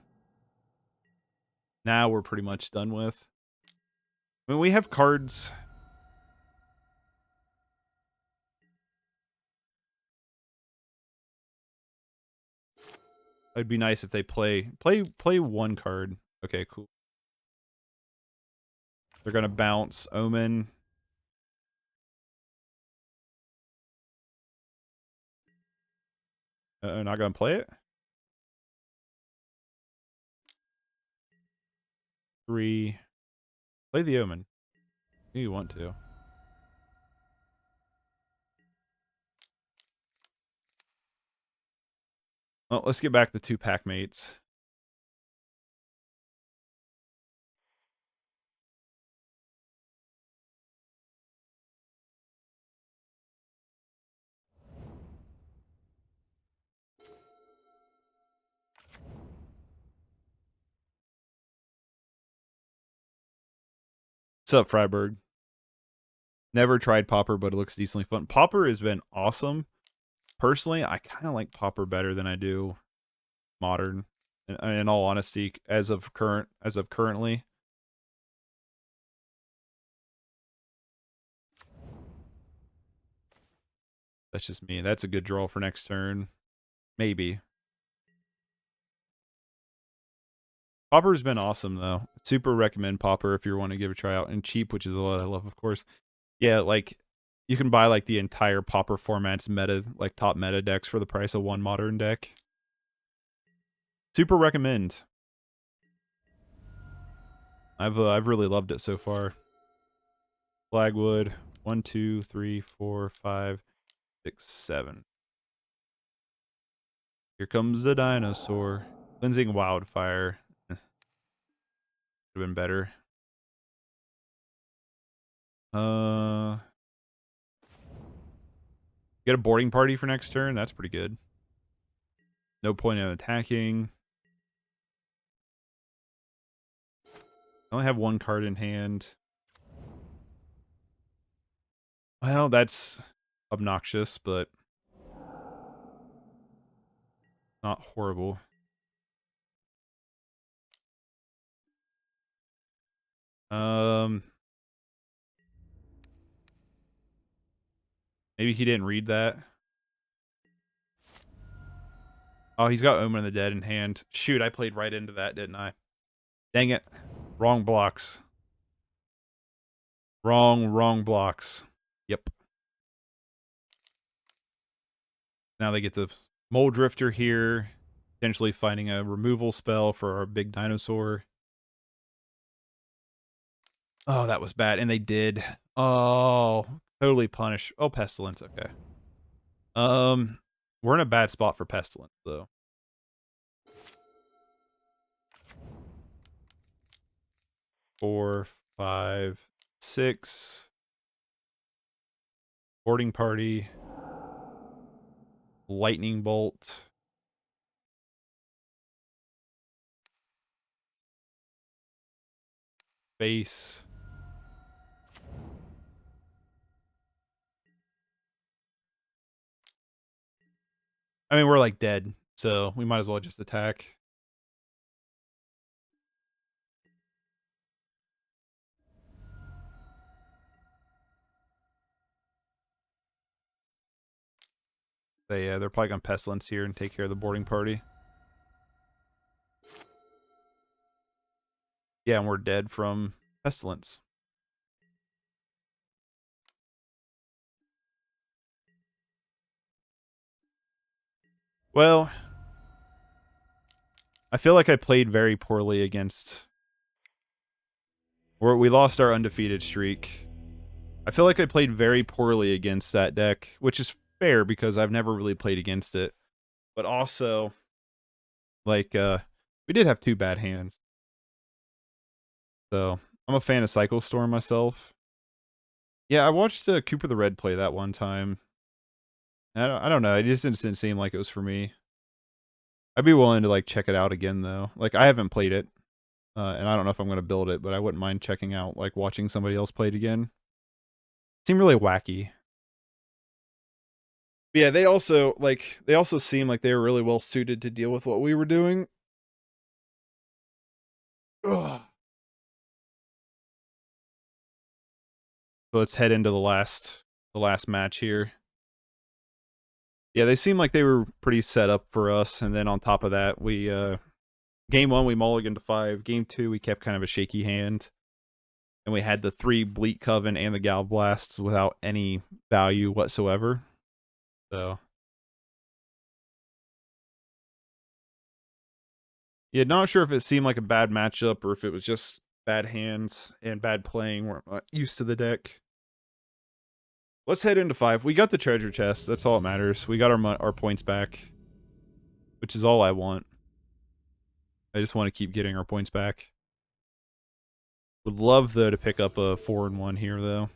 Now we're pretty much done with. I mean, we have cards. It'd be nice if they play one card. Okay, cool. They're gonna bounce Omen. Not gonna play it. 3. Play the Omen. If you want to. Well, let's get back the 2 Packmates. What's up, Freiburg? Never tried Pauper, but it looks decently fun. Pauper has been awesome. Personally, I kind of like Pauper better than I do Modern. In all honesty, as of currently. That's just me. That's a good draw for next turn. Maybe. Pauper's been awesome, though. Super recommend Pauper if you want to give it a try out. And cheap, which is a lot I love, of course. Yeah, like, you can buy, like, the entire Pauper format's meta, like, top meta decks for the price of one Modern deck. Super recommend. I've really loved it so far. Slagwood. 1, 2, 3, 4, 5, 6, 7. Here comes the dinosaur. Cleansing Wildfire. Would have been better. Get a boarding party for next turn. That's pretty good. No point in attacking. I only have 1 card in hand. Well, that's obnoxious, but Not horrible. Maybe he didn't read that. Oh, he's got Omen of the Dead in hand. Shoot, I played right into that, didn't I? Dang it. Wrong blocks. Wrong blocks. Yep. Now they get the Mole Drifter here, potentially finding a removal spell for our big dinosaur. Oh, that was bad. And they did. Oh, totally punish. Oh, Pestilence. Okay. We're in a bad spot for Pestilence, though. 4, 5, 6. Boarding party. Lightning bolt. Face. I mean, we're like dead, so we might as well just attack. They're probably going to Pestilence here and take care of the boarding party. Yeah, and we're dead from Pestilence. Well, I feel like I played very poorly against... We lost our undefeated streak. I feel like I played very poorly against that deck, which is fair because I've never really played against it. But also, like, we did have 2 bad hands. So, I'm a fan of Cycle Storm myself. Yeah, I watched Cooper the Red play that one time. I don't know, it just didn't seem like it was for me. I'd be willing to, like, check it out again, though. Like, I haven't played it, and I don't know if I'm going to build it, but I wouldn't mind checking out, like, watching somebody else play it again. It seemed really wacky. But yeah, they also seem like they were really well suited to deal with what we were doing. Ugh. So let's head into the last match here. Yeah, they seem like they were pretty set up for us, and then on top of that, we game 1 we mulliganed to 5. Game 2 we kept kind of a shaky hand, and we had the 3 Bleak Coven and the Galv Blasts without any value whatsoever. So yeah, not sure if it seemed like a bad matchup or if it was just bad hands and bad playing. We're not used to the deck. Let's head into 5. We got the treasure chest. That's all that matters. We got our points back, which is all I want. I just want to keep getting our points back. Would love, though, to pick up a 4-1 here, though.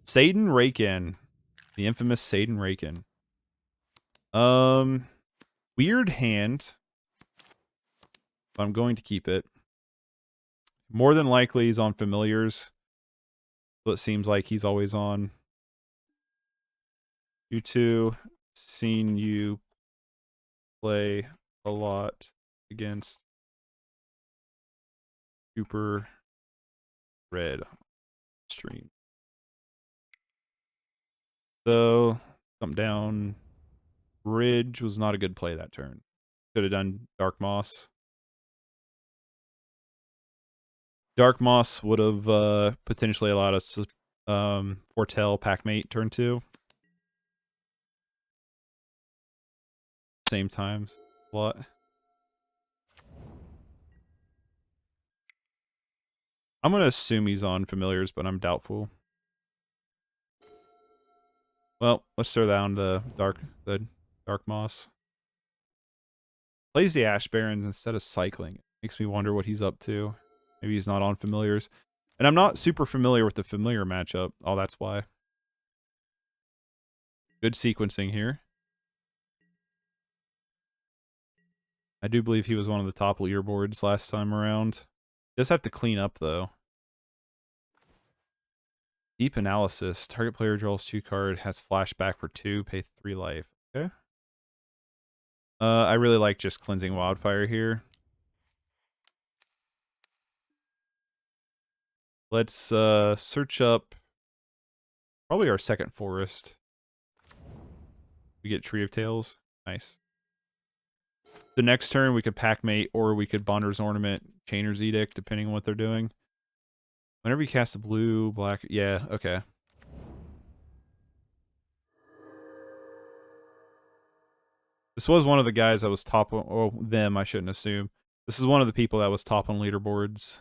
Satan Rake-In. The infamous Satan Rake-In. Weird hand. But I'm going to keep it. More than likely, he's on familiars. So it seems like he's always on. You two, seen you play a lot against Super Red stream. So, come down. Bridge was not a good play that turn. Could have done Darkmoss. Darkmoss would have potentially allowed us to foretell Packmate turn 2. Same times. A lot. I'm going to assume he's on familiars, but I'm doubtful. Well, let's throw down the Darkmoss. Plays the Ash Barrens instead of cycling. Makes me wonder what he's up to. Maybe he's not on familiars. And I'm not super familiar with the familiar matchup. Oh, that's why. Good sequencing here. I do believe he was one of the top leaderboards last time around. Does have to clean up, though. Deep Analysis. Target player draws 2 cards, has flashback for 2, pay 3 life. Okay. I really like just Cleansing Wildfire here. Let's search up probably our second forest. We get Tree of Tales. Nice. The next turn we could Packmate or we could Bonder's Ornament, Chainer's Edict, depending on what they're doing. Whenever you cast a blue, black, yeah, okay. This was one of the guys that was top on, oh, them, I shouldn't assume. This is one of the people that was top on leaderboards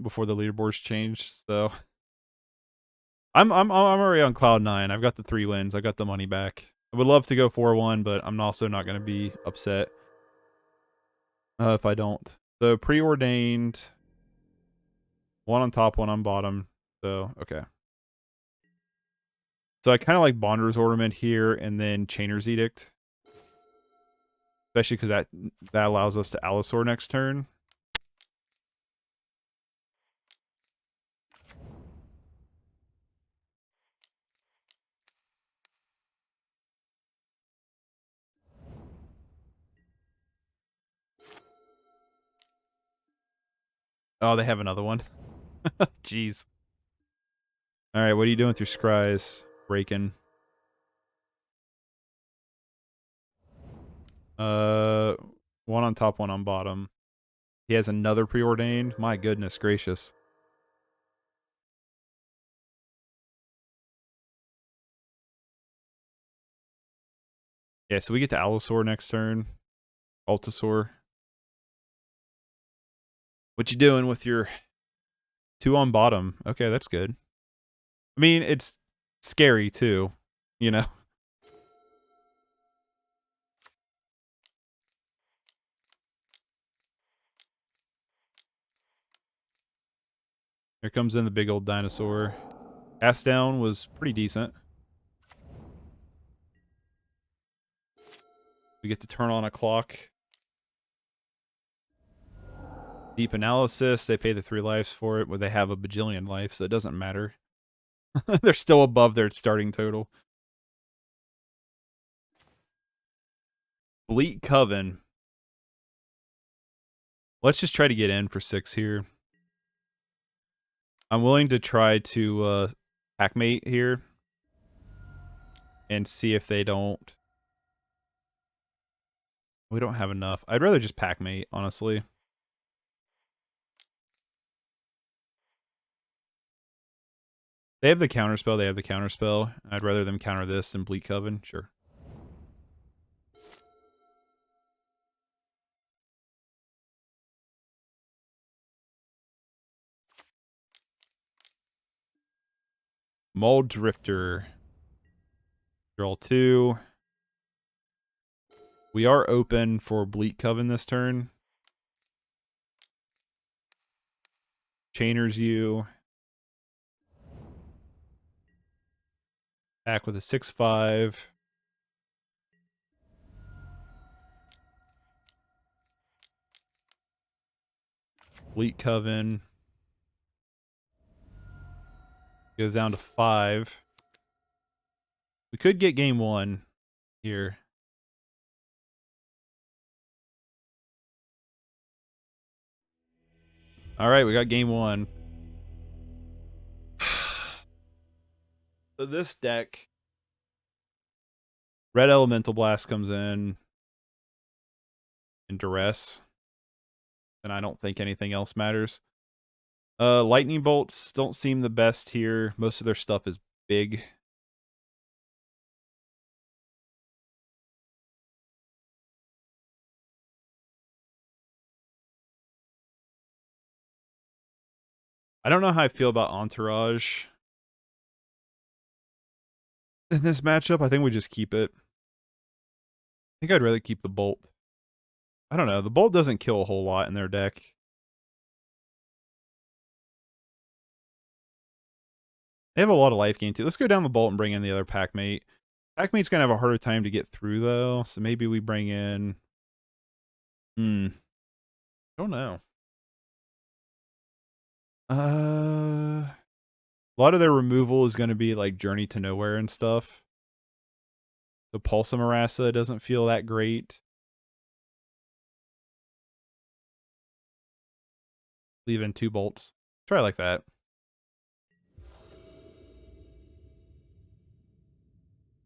before the leaderboards changed, so I'm already on cloud 9. I've got the 3 wins. I got the money back. I would love to go 4-1, but I'm also not going to be upset if I don't. So preordained, one on top, one on bottom. So okay. So I kind of like Bonder's Ornament here, and then Chainer's Edict, especially because that allows us to Altisaur next turn. Oh, they have another one. Jeez. All right, what are you doing with your scries? Breaking. One on top, one on bottom. He has another preordained. My goodness gracious. Yeah, so we get to Altisaur next turn. Altisaur. What you doing with your 2 on bottom? Okay, that's good. I mean, it's scary too, you know. Here comes in the big old dinosaur. Cast down was pretty decent. We get to turn on a clock. Deep analysis. They pay the 3 lives for it, where they have a bajillion life, so it doesn't matter. They're still above their starting total. Bleak Coven. Let's just try to get in for 6 here. I'm willing to try to Packmate here and see if they don't. We don't have enough. I'd rather just Packmate, honestly. They have the counterspell. They have the counterspell. I'd rather them counter this than Bleak Coven. Sure. Maul Drifter. Draw 2. We are open for Bleak Coven this turn. Chainers you. Back with a 6/5. Bleak Coven. Goes down to 5. We could get game 1 here. All right, we got game 1. So this deck, Red Elemental Blast comes in Duress, and I don't think anything else matters. Lightning Bolts don't seem the best here. Most of their stuff is big. I don't know how I feel about Entourage in this matchup. I think we just keep it. I think I'd rather keep the Bolt. I don't know. The Bolt doesn't kill a whole lot in their deck. They have a lot of life gain too. Let's go down the Bolt and bring in the other Packmate. Packmate's going to have a harder time to get through though. So maybe we bring in... Don't know. A lot of their removal is going to be like Journey to Nowhere and stuff. The Pulse of Murasa doesn't feel that great. Leave in 2 bolts. Try like that.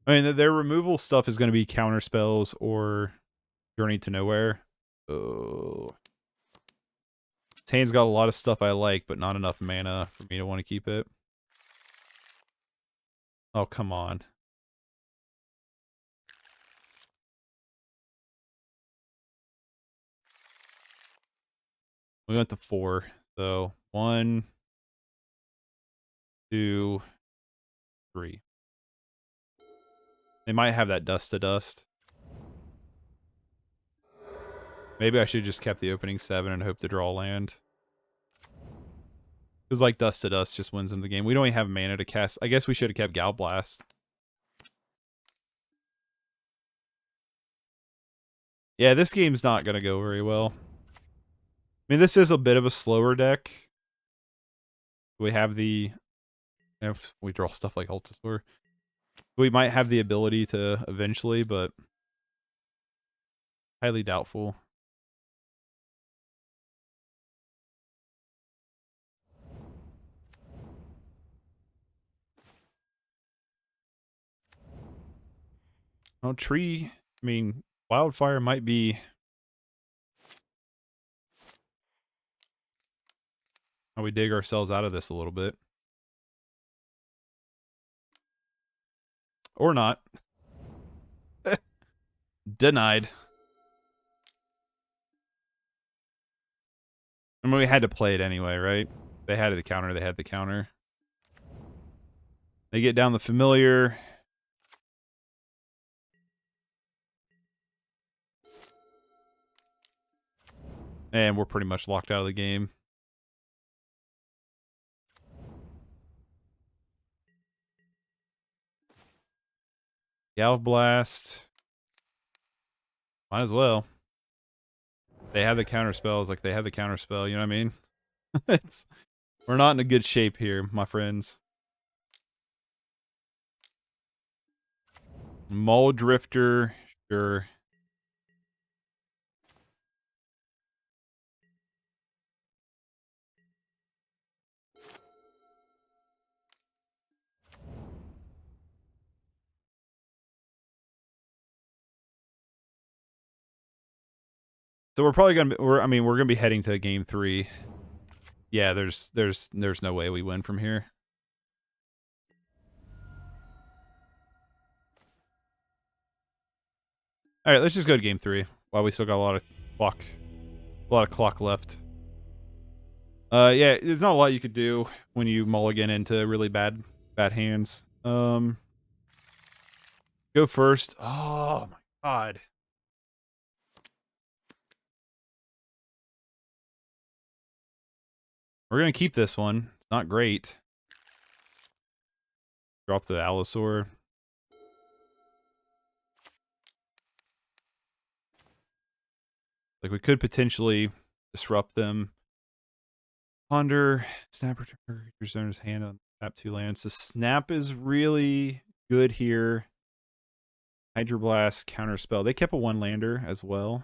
I mean, their removal stuff is going to be counter spells or Journey to Nowhere. Oh. His hand's got a lot of stuff I like, but not enough mana for me to want to keep it. Oh, come on. We went to 4. So 1, 2, 3. They might have that Dust to Dust. Maybe I should have just kept the opening 7 and hope to draw land. Because like Dust to Dust just wins them the game. We don't even have mana to cast. I guess we should have kept Gal Blast. Yeah, this game's not going to go very well. I mean, this is a bit of a slower deck. We have the... If we draw stuff like Altisaur. We might have the ability to eventually, but... highly doubtful. Oh, Tree... I mean, Wildfire might be... how we dig ourselves out of this a little bit. Or not. Denied. I mean, we had to play it anyway, right? They had the counter, they had the counter. They get down the familiar. And we're pretty much locked out of the game. Gal Blast. Might as well. They have the counter spells, like they have the counter spell, you know what I mean? We're not in a good shape here, my friends. Mull Drifter, sure. So we're probably gonna be, we're gonna be heading to game 3. Yeah, there's no way we win from here. All right, let's just go to game 3 while we still got a lot of clock left. Yeah, there's not a lot you could do when you mulligan into really bad hands. Go first. Oh my god. We're gonna keep this one. Not great. Drop the Altisaur. Like, we could potentially disrupt them. Ponder, snap, return creature's owner's hand on tap 2 lands. So snap is really good here. Hydroblast, counterspell. They kept a 1-lander as well.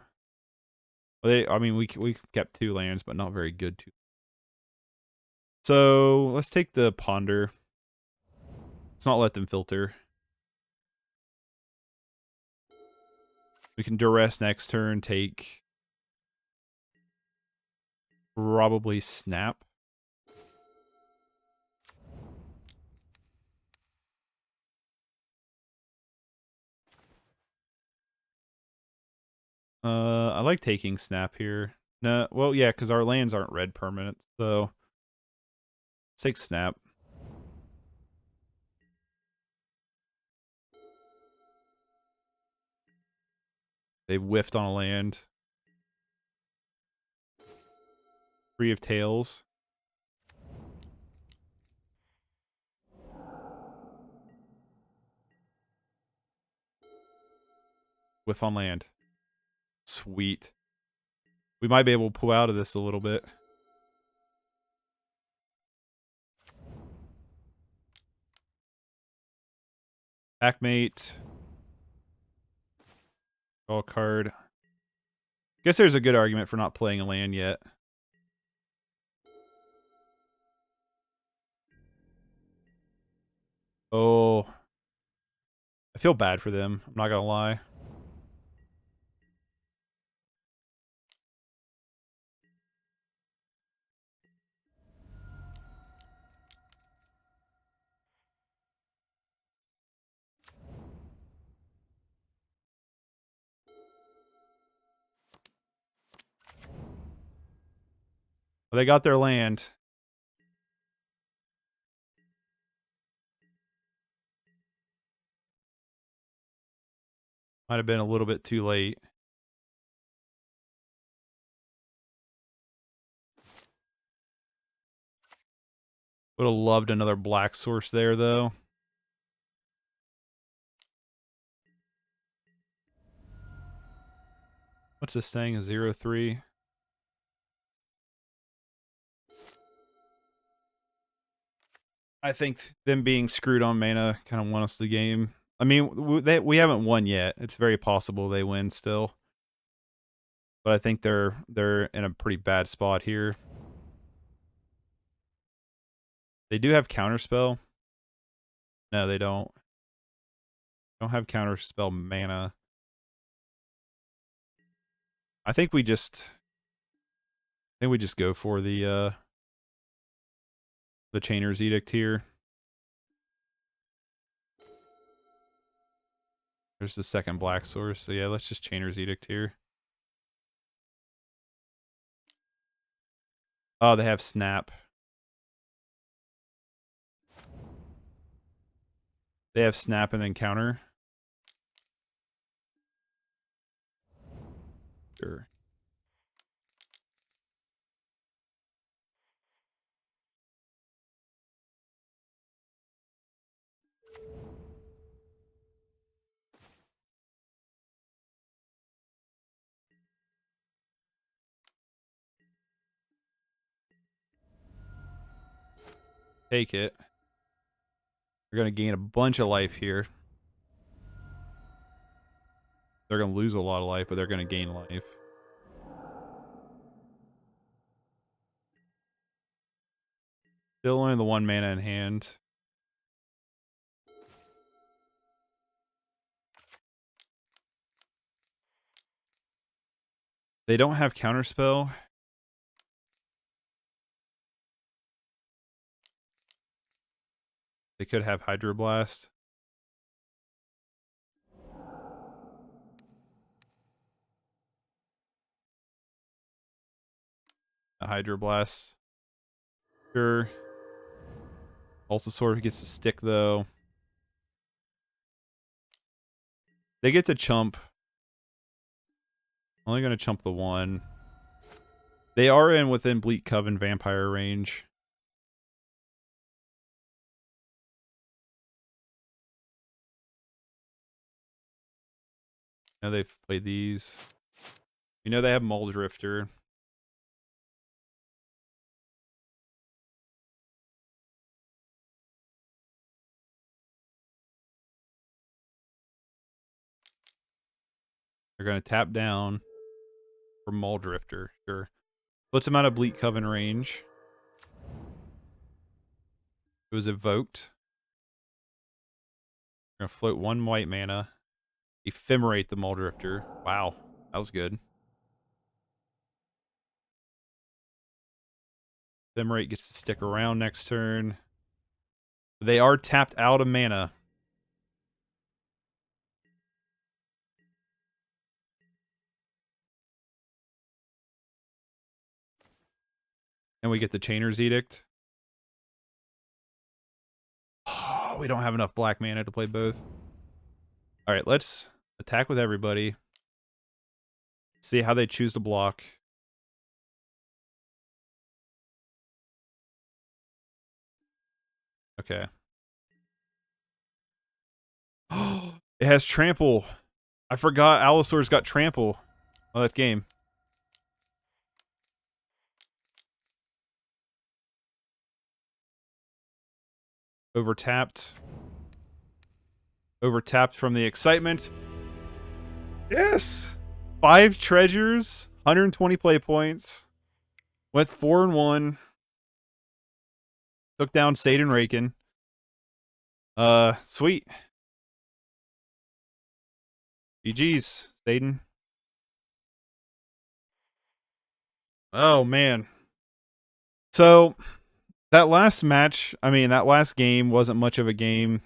I mean, we kept 2 lands, but not very good. So let's take the Ponder. Let's not let them filter. We can Duress next turn, take probably Snap. I like taking Snap here. No, well, yeah, because our lands aren't red permanents, so let's take Snap. They whiffed on a land. 3 of Tails. Whiff on land. Sweet. We might be able to pull out of this a little bit. Packmate. Draw a card. Guess there's a good argument for not playing a land yet. Oh. I feel bad for them. I'm not gonna lie. Well, they got their land. Might have been a little bit too late. Would have loved another black source there, though. What's this thing? A 0/3? I think them being screwed on mana kind of won us the game. I mean, we haven't won yet. It's very possible they win still. But I think they're in a pretty bad spot here. They do have counterspell. No, they don't. Don't have counterspell mana. I think we just go for the Chainer's Edict here. There's the second black source. So yeah, let's just Chainer's Edict here. Oh, they have Snap. They have Snap and then counter. Sure. Take it. They're going to gain a bunch of life here. They're going to lose a lot of life, but they're going to gain life. Still only the 1 mana in hand. They don't have counterspell. They could have Hydroblast. A Hydroblast. Sure. Altisaur gets to stick, though. They get to chump. Only going to chump the 1. They are within Bleak Coven vampire range. Now they've played these. You know they have Muldrifter. They're going to tap down for Muldrifter. Sure. Puts him out of Bleak Coven range. It was evoked. We're going to float 1 white mana. Ephemerate the Muldrifter. Wow. That was good. Ephemerate gets to stick around next turn. They are tapped out of mana. And we get the Chainer's Edict. Oh, we don't have enough black mana to play both. Alright, let's attack with everybody. See how they choose to block. Okay. It has Trample. I forgot Allosaur's got Trample. Oh, that's game. Overtapped. Overtapped from the excitement. Yes! 5 treasures, 120 play points. Went 4-1. Took down Satan Raken. Sweet. GG's, Satan. Oh, man. So, that last match, I mean, that last game wasn't much of a game.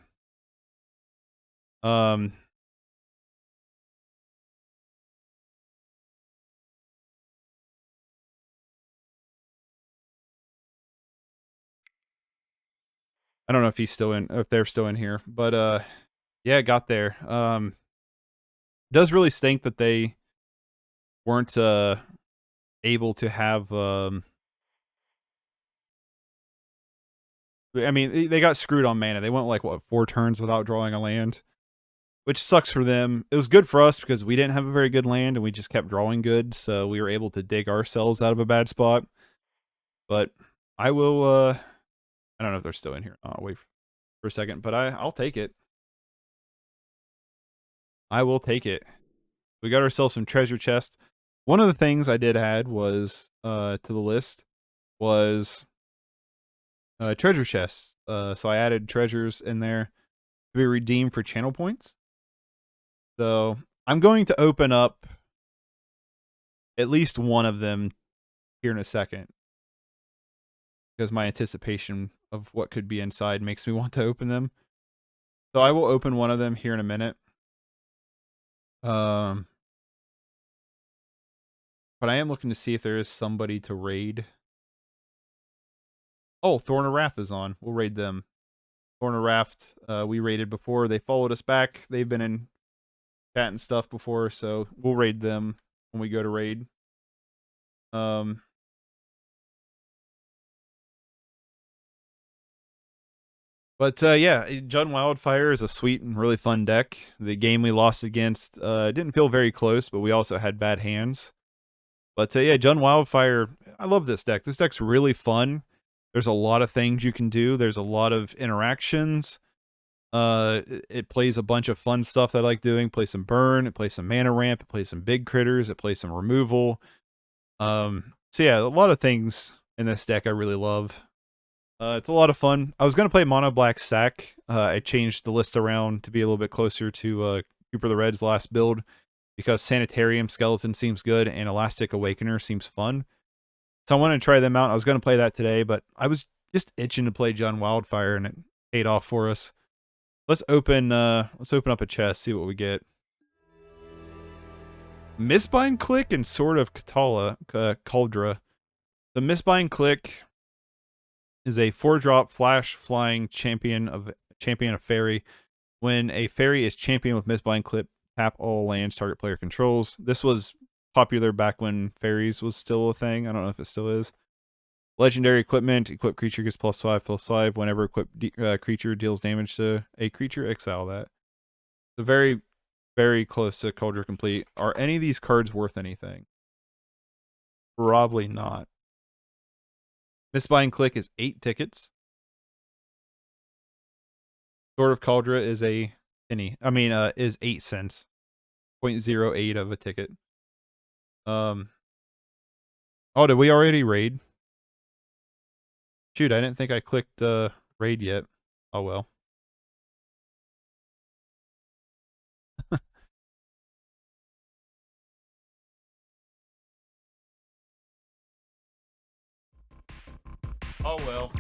I don't know if he's still in, if they're still in here, but yeah, got there. Does really stink that they weren't able to have I mean, they got screwed on mana. They went like what 4 turns without drawing a land, which sucks for them. It was good for us because we didn't have a very good land and we just kept drawing good, so we were able to dig ourselves out of a bad spot. But I will I don't know if they're still in here. I'll wait for a second, but I'll take it. I will take it. We got ourselves some treasure chest. One of the things I did add was to the list was treasure chests. So I added treasures in there to be redeemed for channel points. So I'm going to open up at least one of them here in a second, because my anticipation of what could be inside makes me want to open them. So I will open one of them here in a minute. But I am looking to see if there is somebody to raid. Oh, Thorn of Wrath is on. We'll raid them. Thorn of Wrath, we raided before. They followed us back. They've been in chat and stuff before, so we'll raid them when we go to raid. But yeah, Jund Wildfire is a sweet and really fun deck. The game we lost against didn't feel very close, but we also had bad hands. But yeah, Jund Wildfire, I love this deck. This deck's really fun. There's a lot of things you can do. There's a lot of interactions. It plays a bunch of fun stuff that I like doing. Plays some burn. It plays some mana ramp. It plays some big critters. It plays some removal. So yeah, a lot of things in this deck I really love. It's a lot of fun. I was going to play Mono Black Sack. I changed the list around to be a little bit closer to Cooper the Red's last build because Sanitarium Skeleton seems good and Elastic Awakener seems fun. So I wanted to try them out. I was going to play that today, but I was just itching to play Jund Wildfire and it paid off for us. Let's open up a chest, see what we get. Mistbind Click and Sword of Cauldra. The Mistbind Click is a 4-drop flash flying champion of Fairy. When a Fairy is champion with Mistbind Click, tap all lands target player controls. This was popular back when Faeries was still a thing. I don't know if it still is. Legendary equipment. Equipped creature gets +5/+5. Whenever equipped creature deals damage to a creature, exile that. So very, very close to Cauldra Complete. Are any of these cards worth anything? Probably not. Mistbind Click is 8 tickets. Sword of Cauldra is a penny. I mean, is 8 cents. 0.08 of a ticket. Oh, did we already raid? Shoot, I didn't think I clicked raid yet. Oh well. Oh well.